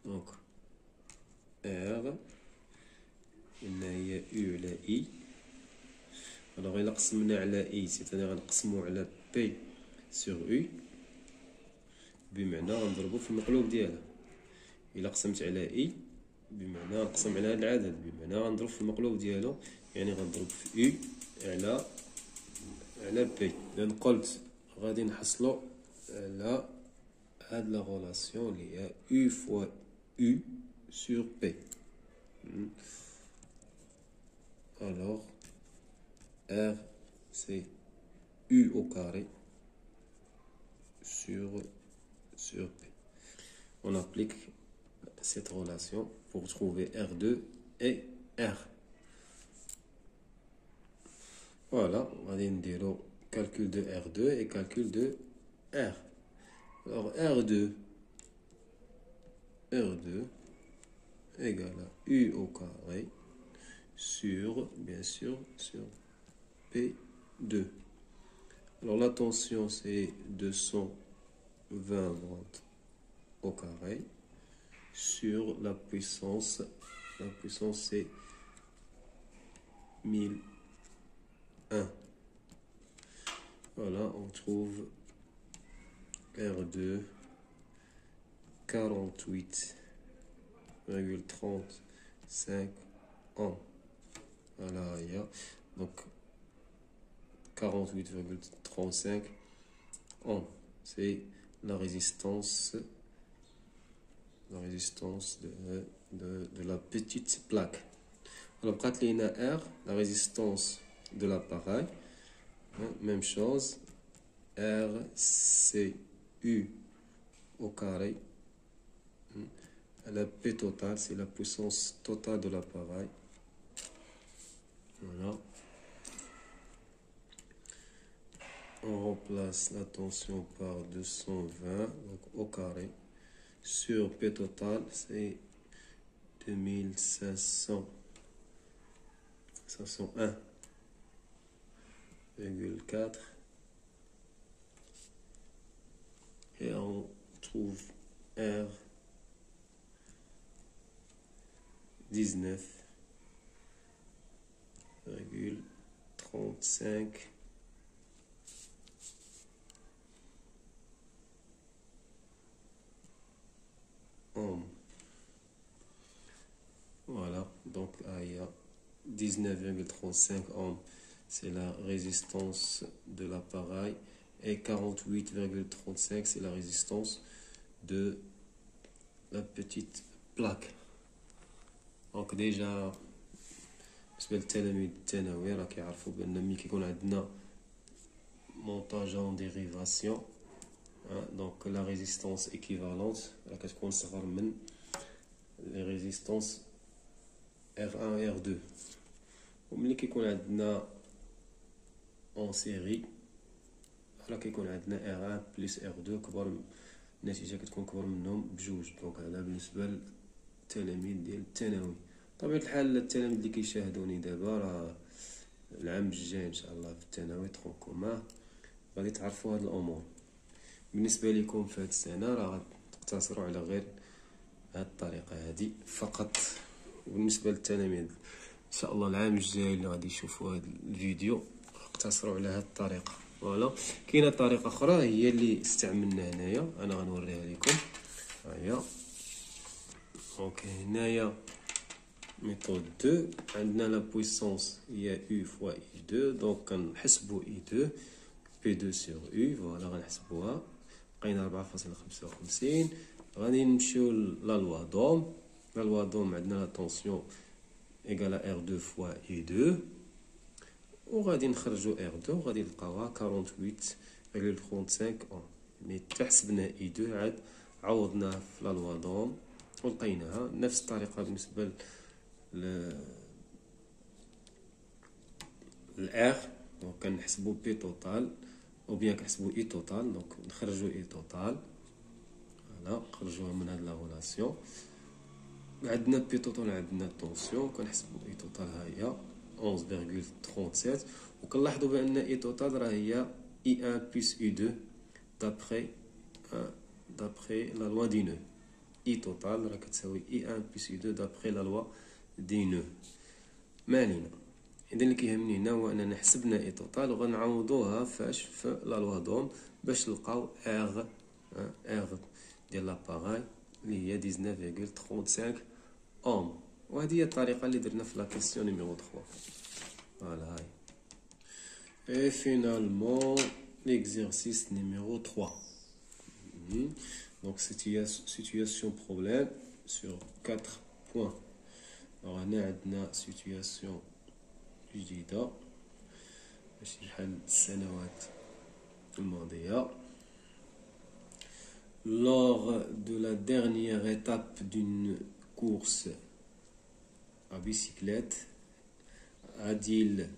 donc R هنا هي U على I. alors إلا قسمنا على I سيتاني غنقسمو على P sur U بمعنى غنضربو في المقلوب ديالها. إلا قسمت على إي بمعنى نقسم على هذا العدد، بمعنى غنضرب في المقلوب ديالو، يعني غنضرب في إي على بي. إذا قلت غادي نحصلو على هاد لا غولاسيون اللي هي U فوا U sur P. Alors R c'est U au carré sur P. On applique cette relation pour trouver R2 et R. Voilà, on va dire calcul de R2 et calcul de R. Alors R2 égale à U au carré sur, bien sûr, sur P2. Alors la tension c'est 220 volts au carré sur la puissance c'est 1001. Voilà, on trouve R2 48,35 ohms. Voilà, il y a donc 48,35 ohms. C'est la résistance de la petite plaque. Alors, quand il y a R, la résistance de l'appareil, même chose, R, c'est U au carré. La P totale, c'est la puissance totale de l'appareil. Voilà. On remplace la tension par 220, donc au carré. Sur P total, c'est 501,4. Et on trouve R 19,35 ohms. Voilà, donc il y a 19,35 ohms, c'est la résistance de l'appareil, et 48,35 c'est la résistance de la petite plaque. دونك ديجا بالنسبه للتلاميذ الثانوي راه كيعرفوا بان ملي كيكون عندنا مونتاج اون ديريفاسيون دونك لا ريزيستانس ايكيفالونت راه كتكون صغر من لي ريزيستانس R1 R2. وملي كيكون عندنا اون سيري راه كيكون عندنا R1 بلس R2 كبر، النتيجه كتكون كبر منهم بجوج. دونك هذا بالنسبه للتلاميذ ديال الثانوي. بطبيعة الحال التلاميذ اللي كيشاهدوني دابا راه العام الجاي ان شاء الله في الثانوي ترونكوما غادي تعرفوا هاد الامور. بالنسبه لكم في هاد السنه راه غتقتصروا على غير هاد الطريقه هادي فقط. وبالنسبه للتلاميذ ان شاء الله العام الجاي اللي غادي يشوفوا هاد الفيديو اقتصروا على هاد الطريقه. فوالا، كاينه طريقه اخرى هي اللي استعملنا هنايا، انا غنوريها لكم. ها هي. اوكي، هنايا méthode 2 عندنا la puissance هي U fois I2. دونك كنحسبوا I2 P2 sur U. فوالا غنحسبوها، لقينا 4.55. غادي نمشيو لا لوا دوم. لا لوا دوم عندنا لا طونسيون ايكال R2 fois I2، وغادي نخرجوا R2 وغادي نلقاوها 48,35 اوم. مي تحسبنا I2 عاد عوضناه في لا لوا دوم ولقيناها. نفس الطريقه بالنسبه الR، دونك كنحسبوا بي توتال او بيان كنحسبوا اي توتال. دونك نخرجوا اي توتال، فوالا نخرجوها من هاد لا غولاسيون. عندنا بي توتال، عندنا طونسيون، كنحسبوا اي توتال ها هي 11,37. وكنلاحظوا بان اي توتال راه هي I1 plus I2 d'après la loi des nœuds. اي توتال راه كتساوي I1 plus I2 d'après la loi دي نو. ما علينا. اذا اللي كيهمني هنا هو اننا حسبنا اي توتال وغنعوضوها فاش في لا لوا دوم باش نلقاو ار ديال لاباراي اللي هي 19,35 اوم. وهذه هي الطريقة اللي درنا في لا كيسيون نيميرو 3. فوالا هاي. Et finalement, l'exercice numéro 3. Donc, situation problème sur 4 points. Alors, on a une situation جديدة باش نحل السنوات الماضية. Lors de la dernière étape d'une course à bicyclette, Adil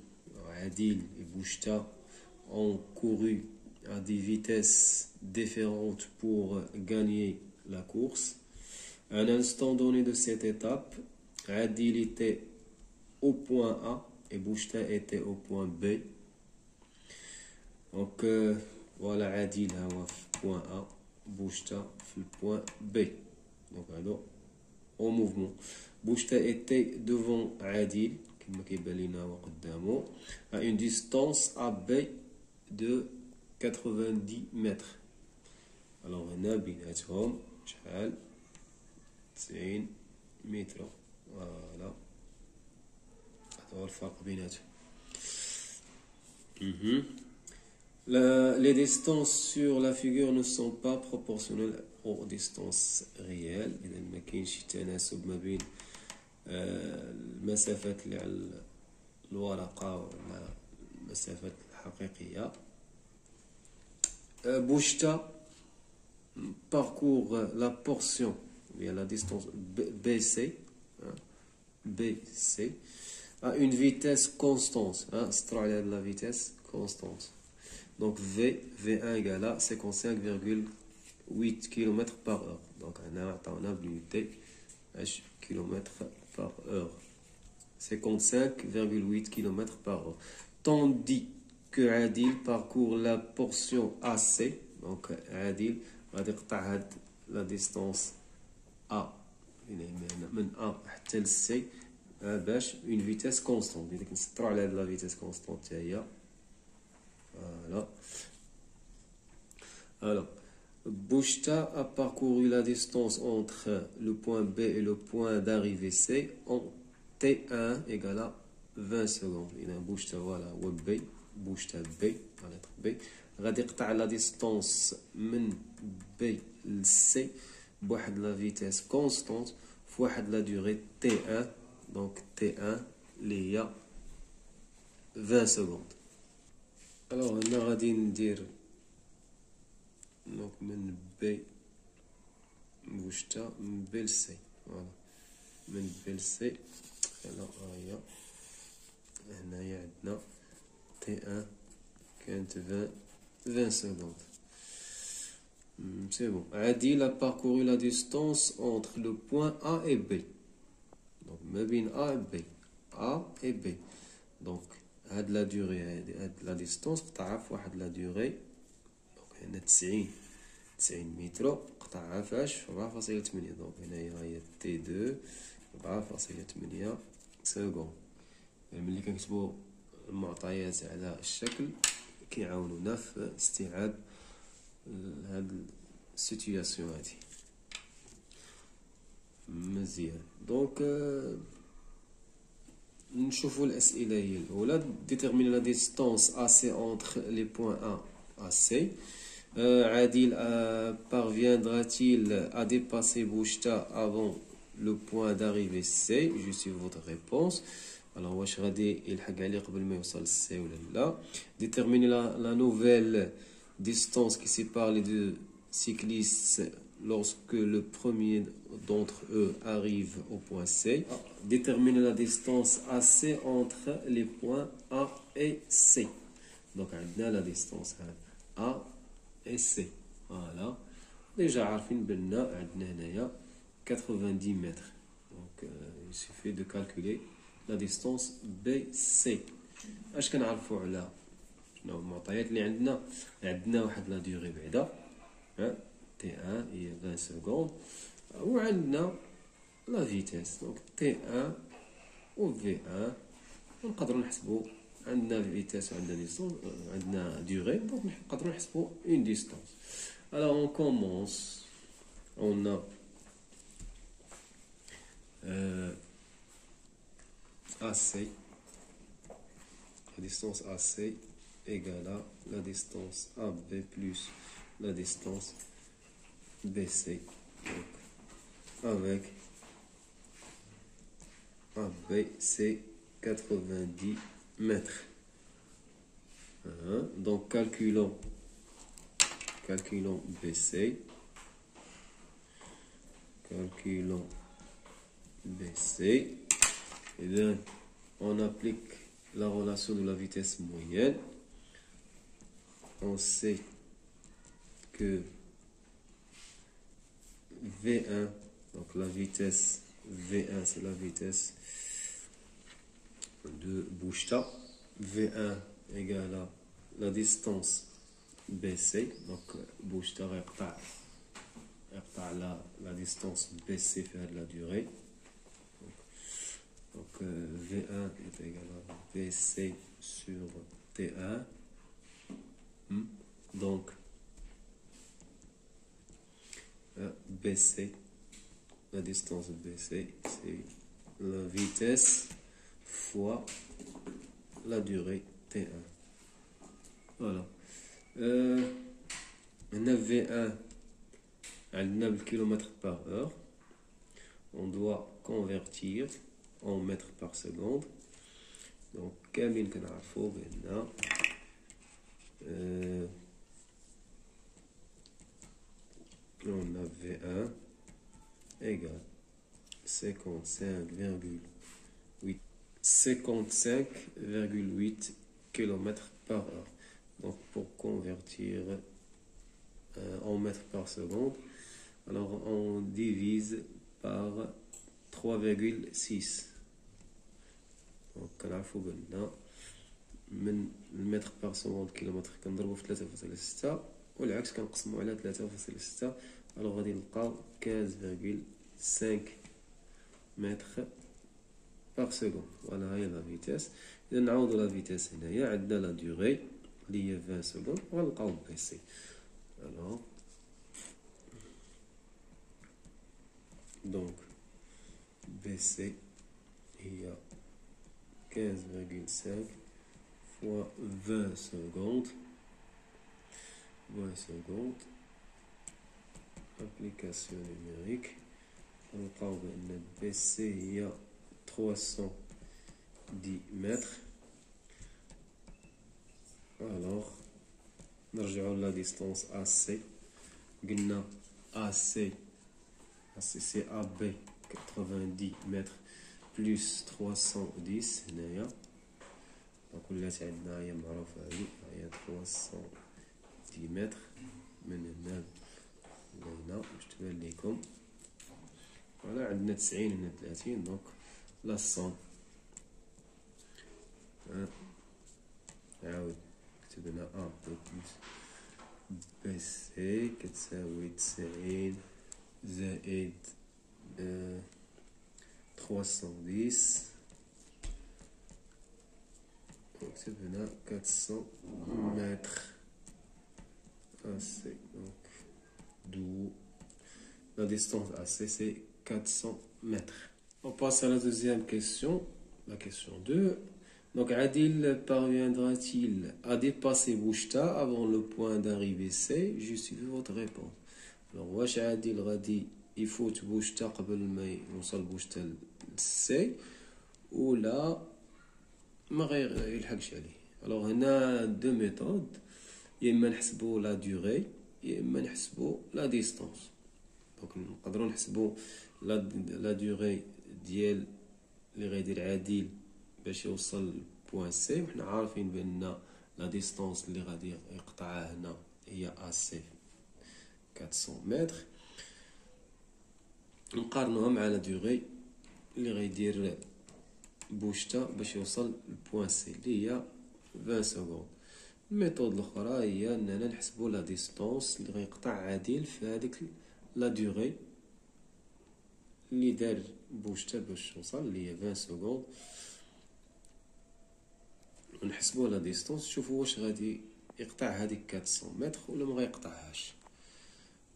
et Bouchta ont couru à des vitesses différentes pour gagner la course. À un instant donné de cette étape, Adil était au point A et Bouchta était au point B. Donc voilà, Adil est au point A, Bouchta au point B. Donc alors, en mouvement. Bouchta était devant Adil, à une distance AB de 90 mètres. Alors, on a بيناتهم شحال 90 متر. Voilà. هذا هو الفرق بيناتهم. Les distances sur la figure ne sont pas proportionnelles aux distances réelles. إذا ما كاينش تناسب ما بين المسافات اللي على الورقة ولا المسافات الحقيقية. Bouchta parcourt la portion via la distance BC à une vitesse constante. C'est la vitesse constante. Donc V1 égale à 55,8 km par heure. Donc on a l'unité km par heure. 55,8 km par heure. Tandis que Adil parcourt la portion AC. Donc Adil va يقطع la distance A من A حتى C باش une vitesse constante. إذا كنسطروا على la vitesse constante هي. Voilà. Alors, Bouchta a parcouru la distance entre le point B et le point d'arrivée C en T1 égale à 20 secondes. Il y a Bouchta, voilà, ou B, Bouchta B, la lettre B. غادي يقطع la distance من B ل C بواحد la vitesse constante في واحد la durée T1. Donc T1 اللي هي 20 secondes. Alors هنا غادي ندير دونك من بي بوشتا من بي لسي. فوالا من بي لسي. هنا هي هنايا عندنا تي ان كانت 20 secondes. C'est bon. Adil a parcouru la distance entre le point A et B. Donc ما بين A et B. A et B. Donc هاد لا دوري هاد لا ديستونس قطعها في واحد لا دوري. دونك هنا 90 متر قطعها فاش في 4.8. دونك هنايا هي تي 2 4.8 سكوند. ملي كنكتبو المعطيات على الشكل كيعاونونا في استيعاب هاد السيتوياسيون هادي مزيان. دونك نشوفوا الأسئلة هي الأولى. déterminer la distance AC entre les points A et C. Adil parviendra-t-il à dépasser Bouchta avant le point d'arrivée C? Je suis votre réponse. Alors واش غادي يلحق عليه قبل ما يوصل C ولا لا. déterminer la nouvelle distance qui sépare les deux cyclistes lorsque le premier d'entre eux arrive au point C. Déterminer la distance AC entre les points A et C. Donc on a la distance A et C. Voilà. Déjà عارفين بلنا عندنا هنايا 90 mètres. Donc il suffit de calculer la distance BC. اش كنعرفوا على شنو المعطيات اللي عندنا واحد لا ديوري بعدا T1 هي 20 secondes وعندنا لا فيتيس. دونك T1 و V1 ونقدروا نحسبوا عندنا فيتيس وعندنا ديستونس عندنا ديوري. دونك نقدروا نحسبوا اون ديستونس. Alors on commence. On a AC, la distance AC égale à la distance AB plus la distance BC. Donc, avec AB, c'est 90 mètres. Donc, calculons BC. Calculons BC. Et bien, on applique la relation de la vitesse moyenne. On sait que V1, donc la vitesse V1, c'est la vitesse de Boujta. V1 égale à la distance BC. Donc, Boujta يقطع la distance BC faire la durée. Donc, V1 est égal à BC sur T1. Donc, BC, la distance BC, c'est la vitesse fois la durée T1. Voilà. V1, عندنا بالكيلومتر par heure. On doit convertir en mètres par seconde. Donc, كامل كنعرفو بأن on a V1 égale 55,8 km par heure. Donc, pour convertir en mètres par seconde, alors on divise par 3,6. Donc, كنعرفو بأن من المتر بار سكوند كيلومتر كنضربو في 3.6 والعكس كنقسمو على 3.6. الوغ غادي نلقاو 15,5 متر بار سكوند. فوالا هي لا فيتاس. اذا نعوضو لا فيتاس هنايا عندنا لا دوغي اللي هي 20 سكوند وغنلقاو بي سي. الوغ دونك بي سي هي 15,5 fois 20 secondes. 20 secondes. Application numérique. On parle de BC, il y a 310 mètres. Alors, نرجعوا la distance AC. قلنا AC c'est AB 90 mètres plus 310 هنايا. Donc ولات عندنا هي معروفة هذه هي 310 متر من هنا لهنا باش تبان ليكم. فوالا عندنا 90 هنا 30 دونك لا صون. عاود كتبنا A بلس بي سي كتساوي 90 زائد 310. كتبنا 400 mètres AC. Donc, d'où la distance AC, c'est 400 mètres. On passe à la deuxième question, la question 2. Donc, Adil parviendra-t-il à dépasser Boujta avant le point d'arrivée C? Justifiez votre réponse. Alors, واش Adil غادي يفوت بوجتا قبل ما يوصل بوجتا C ولا ما غير يلحقش عليه؟ الوغ هنا دو ميثود، يا اما نحسبو لا دوغي يا اما نحسبو لا ديستونس. دونك نقدروا نحسبو لا دوغي ديال اللي غيدير عادل باش يوصل لبوان سي، وحنا عارفين بان لا ديستونس اللي غادي يقطعها هنا هي AC 400 متر. نقارنوها مع لا دوغي اللي غيدير بوجتا باش يوصل لبوان سي اللي هي 20 سكوند. الميثود الاخرى هي اننا نحسبوا لا ديستونس اللي غيقطع عادل في هذيك لا دوغي اللي دار بوجتا باش يوصل اللي هي 20 سكوند، ونحسبوا لا ديستونس نشوفوا واش غادي يقطع هذيك 400 متر ولا ما غيقطعهاش.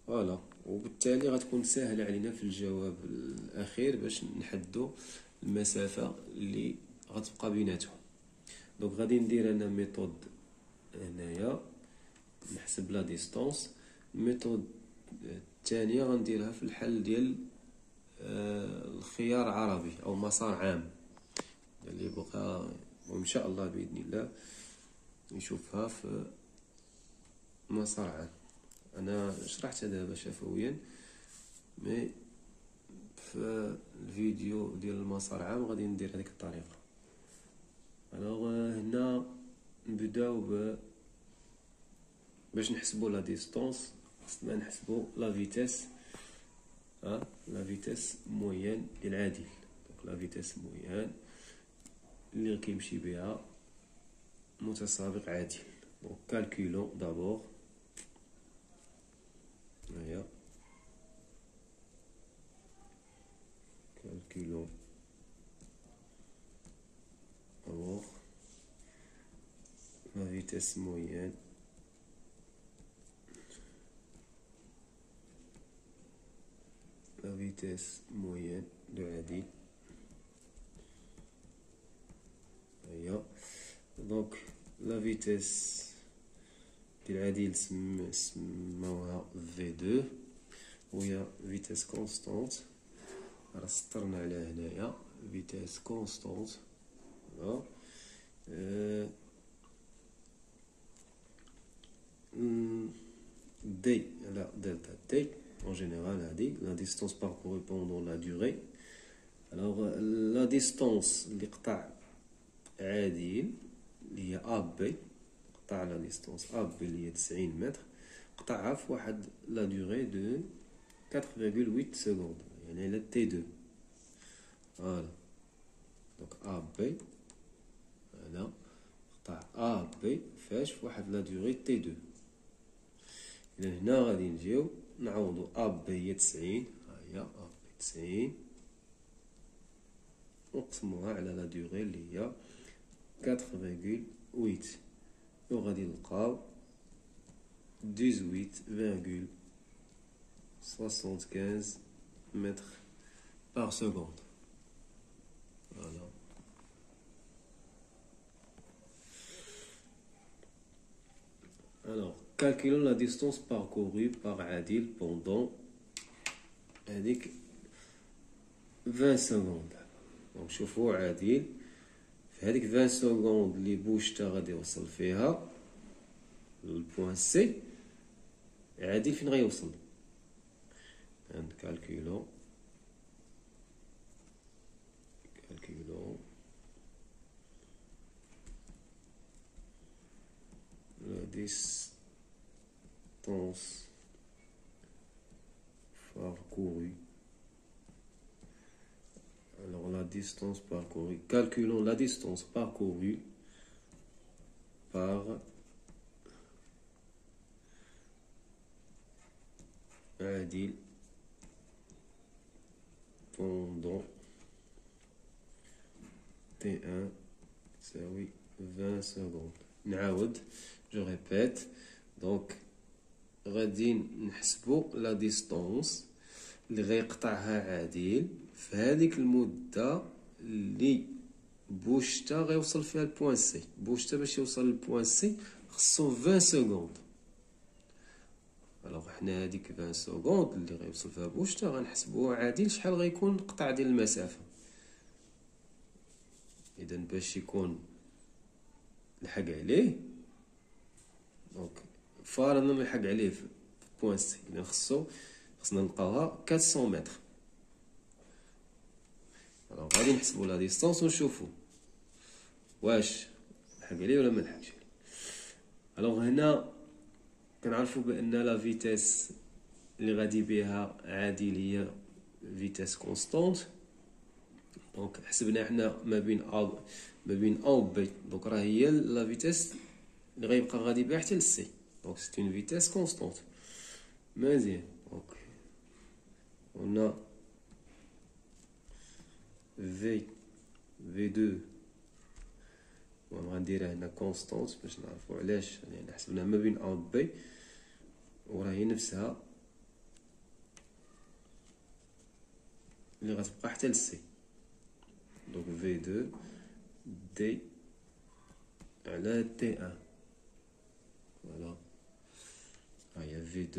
فوالا وبالتالي غتكون سهلة علينا في الجواب الأخير باش نحددو المسافة اللي غتبقى بيناتهم. دونك غادي ندير أنا ميثود هنايا نحسب لا ديستونس. الميثود الثانية غنديرها في الحل ديال الخيار عربي أو مسار عام اللي بغى، وإن شاء الله بإذن الله يشوفها في مسار عام. أنا شرحتها دابا شفويا، مي في الفيديو ديال المسار عام غادي ندير هذيك الطريقة. الوغ هنا نبداو باش نحسبو لا ديستونس خصنا نحسبو لا فيتاس، لا فيتاس مويان ديال عادل. دونك لا فيتاس مويان اللي كيمشي بها متسابق عادل. دونك كالكولون دابور، هيا كالكولون دابور لا فيتاس مويان la vitesse moyenne de Adil. Donc la vitesse de Adil سموها V2 وهي vitesse constante. راه سطرنا على هنايا vitesse constante. D على delta T en général, la distance parcourue pendant la durée. Alors la distance اللي قطع عادل اللي هي AB، قطع la distance AB اللي هي 90 متر، قطعها في واحد la durée de 4,8 secondes، يعني على T2. فوالا دونك AB هنا قطع AB فاش في واحد la durée T2. إذا هنا غادي نجيو نعوضو AB هي 90، هي AB 90 نقسموها على لا دوغي اللي هي 4,8 وغادي نلقاو 18,75 متر par seconde. Voilà. Alors, calculons la distance parcourue par Adil pendant 20 secondes. Donc شوفوا عادل في هذيك 20 سكوند اللي بوشتا غادي يوصل فيها للبوان سي، عادل فين غيوصل؟ نكالكولو la distance parcourue. Alors la distance parcourue, calculons la distance parcourue par Adil pendant T1 تساوي 20 secondes. نعاود جو ريبيت. دونك غادي نحسبو لا ديستونس اللي غيقطعها عادل في هذيك المده اللي بوشتا غيوصل فيها البوان سي. بوشتا باش يوصل للبوان سي خصو 20 سكوند. الوغ حنا هذيك 20 سكوند اللي غيوصل فيها بوشتا غنحسبوها عادل شحال غيكون قطع ديال المسافه. اذا باش يكون لحق عليه، دونك فرضنا نلحق عليه في بوان سي، اذا خصنا نلقاوها 400 متر. الوغ غادي نحسبو لا ديستونس ونشوفو واش لحق عليه ولا ما لحقش عليه. الوغ هنا كنعرفو بان لا فيتاس اللي غادي بها عادل هي فيتاس كونستونت. دونك حسبنا حنا ما بين A و B، دونك راه هي لا فيتاس اللي غيبقى غادي بها حتى لسي. دونك سي اون فيتاس كونستونت. مزيان. دونك قلنا V2 غنديرها هنا كونستونت باش نعرفو علاش، يعني حسبنا ما بين A و B وراهي نفسها اللي غتبقى حتى ل C. Donc V2 D على T1. Voilà. Il y a V2,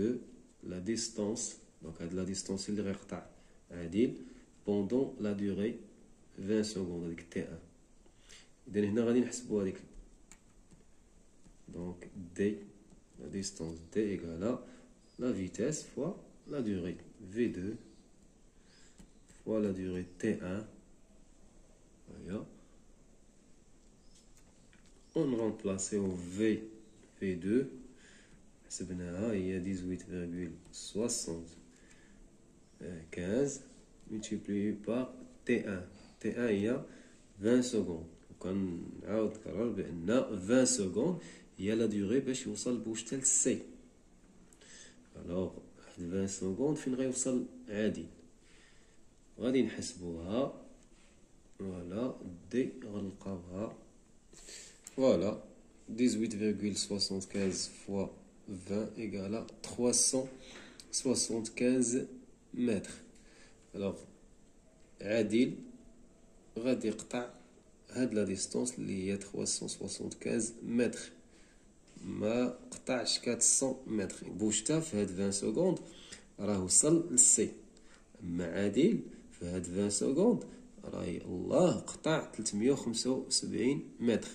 la distance. Donc la distance اللي غيقطع عادل pendant la durée 20 secondes avec T1. إذا هنا غادي نحسبو هذيك. Donc D, la distance D égale à la vitesse fois la durée V2 fois la durée T1. Voilà. On remplace au V2. حسبناها هي 18,75 multiplié par T1. T1 هي 20 secondes. وكنعاود نكرر بأن 20 secondes هي لا ديغي باش يوصل بوشتا ل C. الوغ 20 secondes فين غيوصل عادي. غادي نحسبوها. فوالا دي غنلقاوها. فوالا 18,75 fois 20 égale à 375 mètres. Alors عادل غادي يقطع هاد لا ديستونس اللي هي 375 متر، ما قطعش 400 متر. بوشتا في هاد 20 سكوند راه وصل للسي، اما عادل في هاد 20 سكوند راهي الله قطع 375 متر،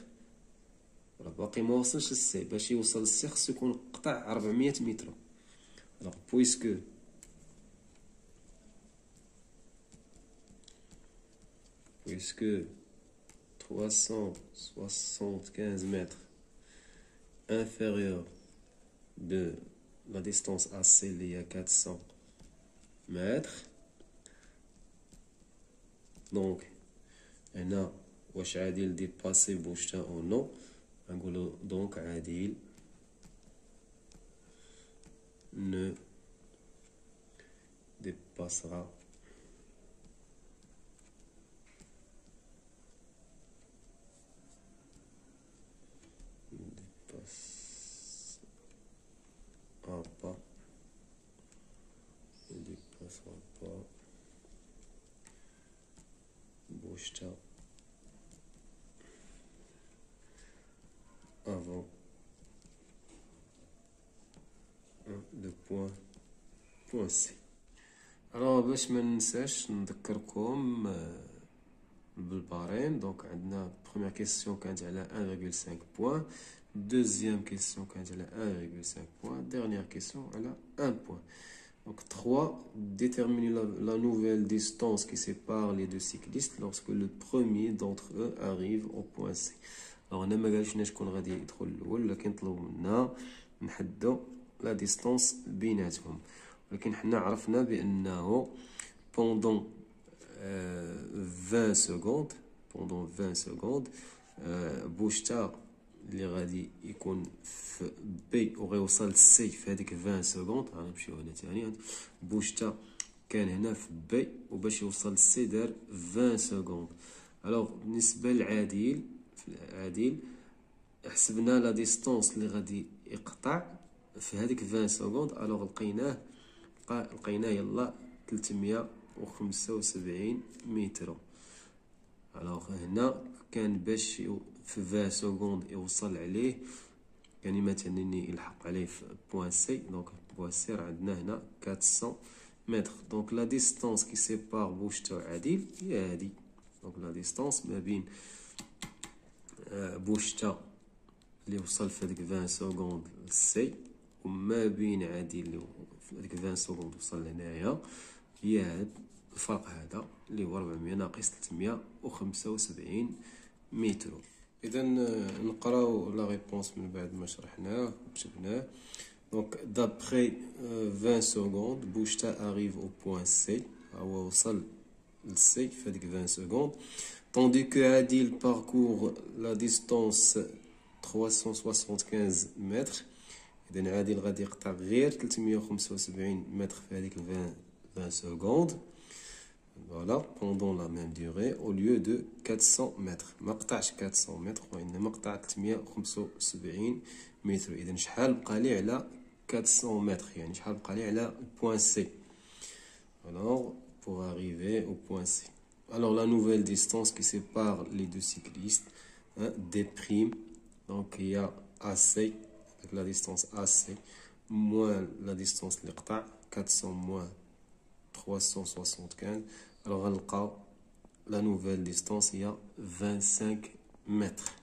راه باقي ما وصلش للسي. باش يوصل للسي خصو يكون قطع 400 متر. alors puisque puisque 375 mètres inférieur de la distance AC il y a 400 mètres, donc هنا واش عادل ديباسي بوشتا او نو؟ نقولو دونك عادل ne dépassera ne dépassera pas Bouchta avant le point C. alors باش ما ننساش نذكركم بالبارين. دونك عندنا première question كانت على 1,5 point, deuxième question كانت على 1,5 point, dernière question على 1 point. Donc 3, déterminer la nouvelle distance qui sépare les deux cyclistes lorsque le premier d'entre eux arrive au point C. alors انا ما قالش شكون غادي يدخل الاول، ولكن طلبوا منا نحددوا لا ديستانس بيناتهم. ولكن حنا عرفنا بانه pendant 20 secondes بوشتا اللي غادي يكون في بي وغيوصل سي في هذيك 20 سكوند. غنمشيو هنا ثاني، بوشتا كان هنا في بي وباش يوصل لسي دار 20 سكوند. الوغ بالنسبه لعادل حسبنا لا ديستونس اللي غادي يقطع في هذيك 20 سكوند. الوغ لقيناه يلا 375 متر. الوغ هنا كان باش في 20 سكوند يوصل عليه، يعني مثلا يلحق عليه في بوان سي. دونك بوان سي راه عندنا هنا 400 متر. دونك لا ديستونس كي سيبار بوشتا وعادل هي هادي. دونك لا ديستونس ما بين بوشتا اللي وصل في هذيك 20 سكوند للسي وما بين عادل اللي في هذيك 20 سكوند وصل لهنايا هي هاد الفرق هذا اللي هو 400 ناقص 375 متر. اذا نقراو لا ريبونس من بعد ما شرحناه وكتبناه. دونك دابري 20 سكوند بوشتا اريف او بوين سي، هو وصل للسي في هذيك 20 سكوند. tandis que Adil parcourt la distance 375 متر. اذا عادل غادي يقطع غير 375 متر في هذيك 20 secondes, voilà, pendant la même durée, au lieu de 400 mètres. ما قطعش 400 متر وإنما قطع 375 متر. إذا شحال بقى لي على 400 متر؟ يعني شحال بقى لي على البوان سي؟ alors pour arriver au point C. Alors la nouvelle distance qui sépare les deux cyclistes, hein, D', donc il y a AC, avec la distance AC, moins la distance l'Iqta', 400 moins 375. Alors la nouvelle distance, il y a 25 mètres.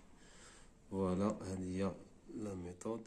Voilà, il y a la méthode.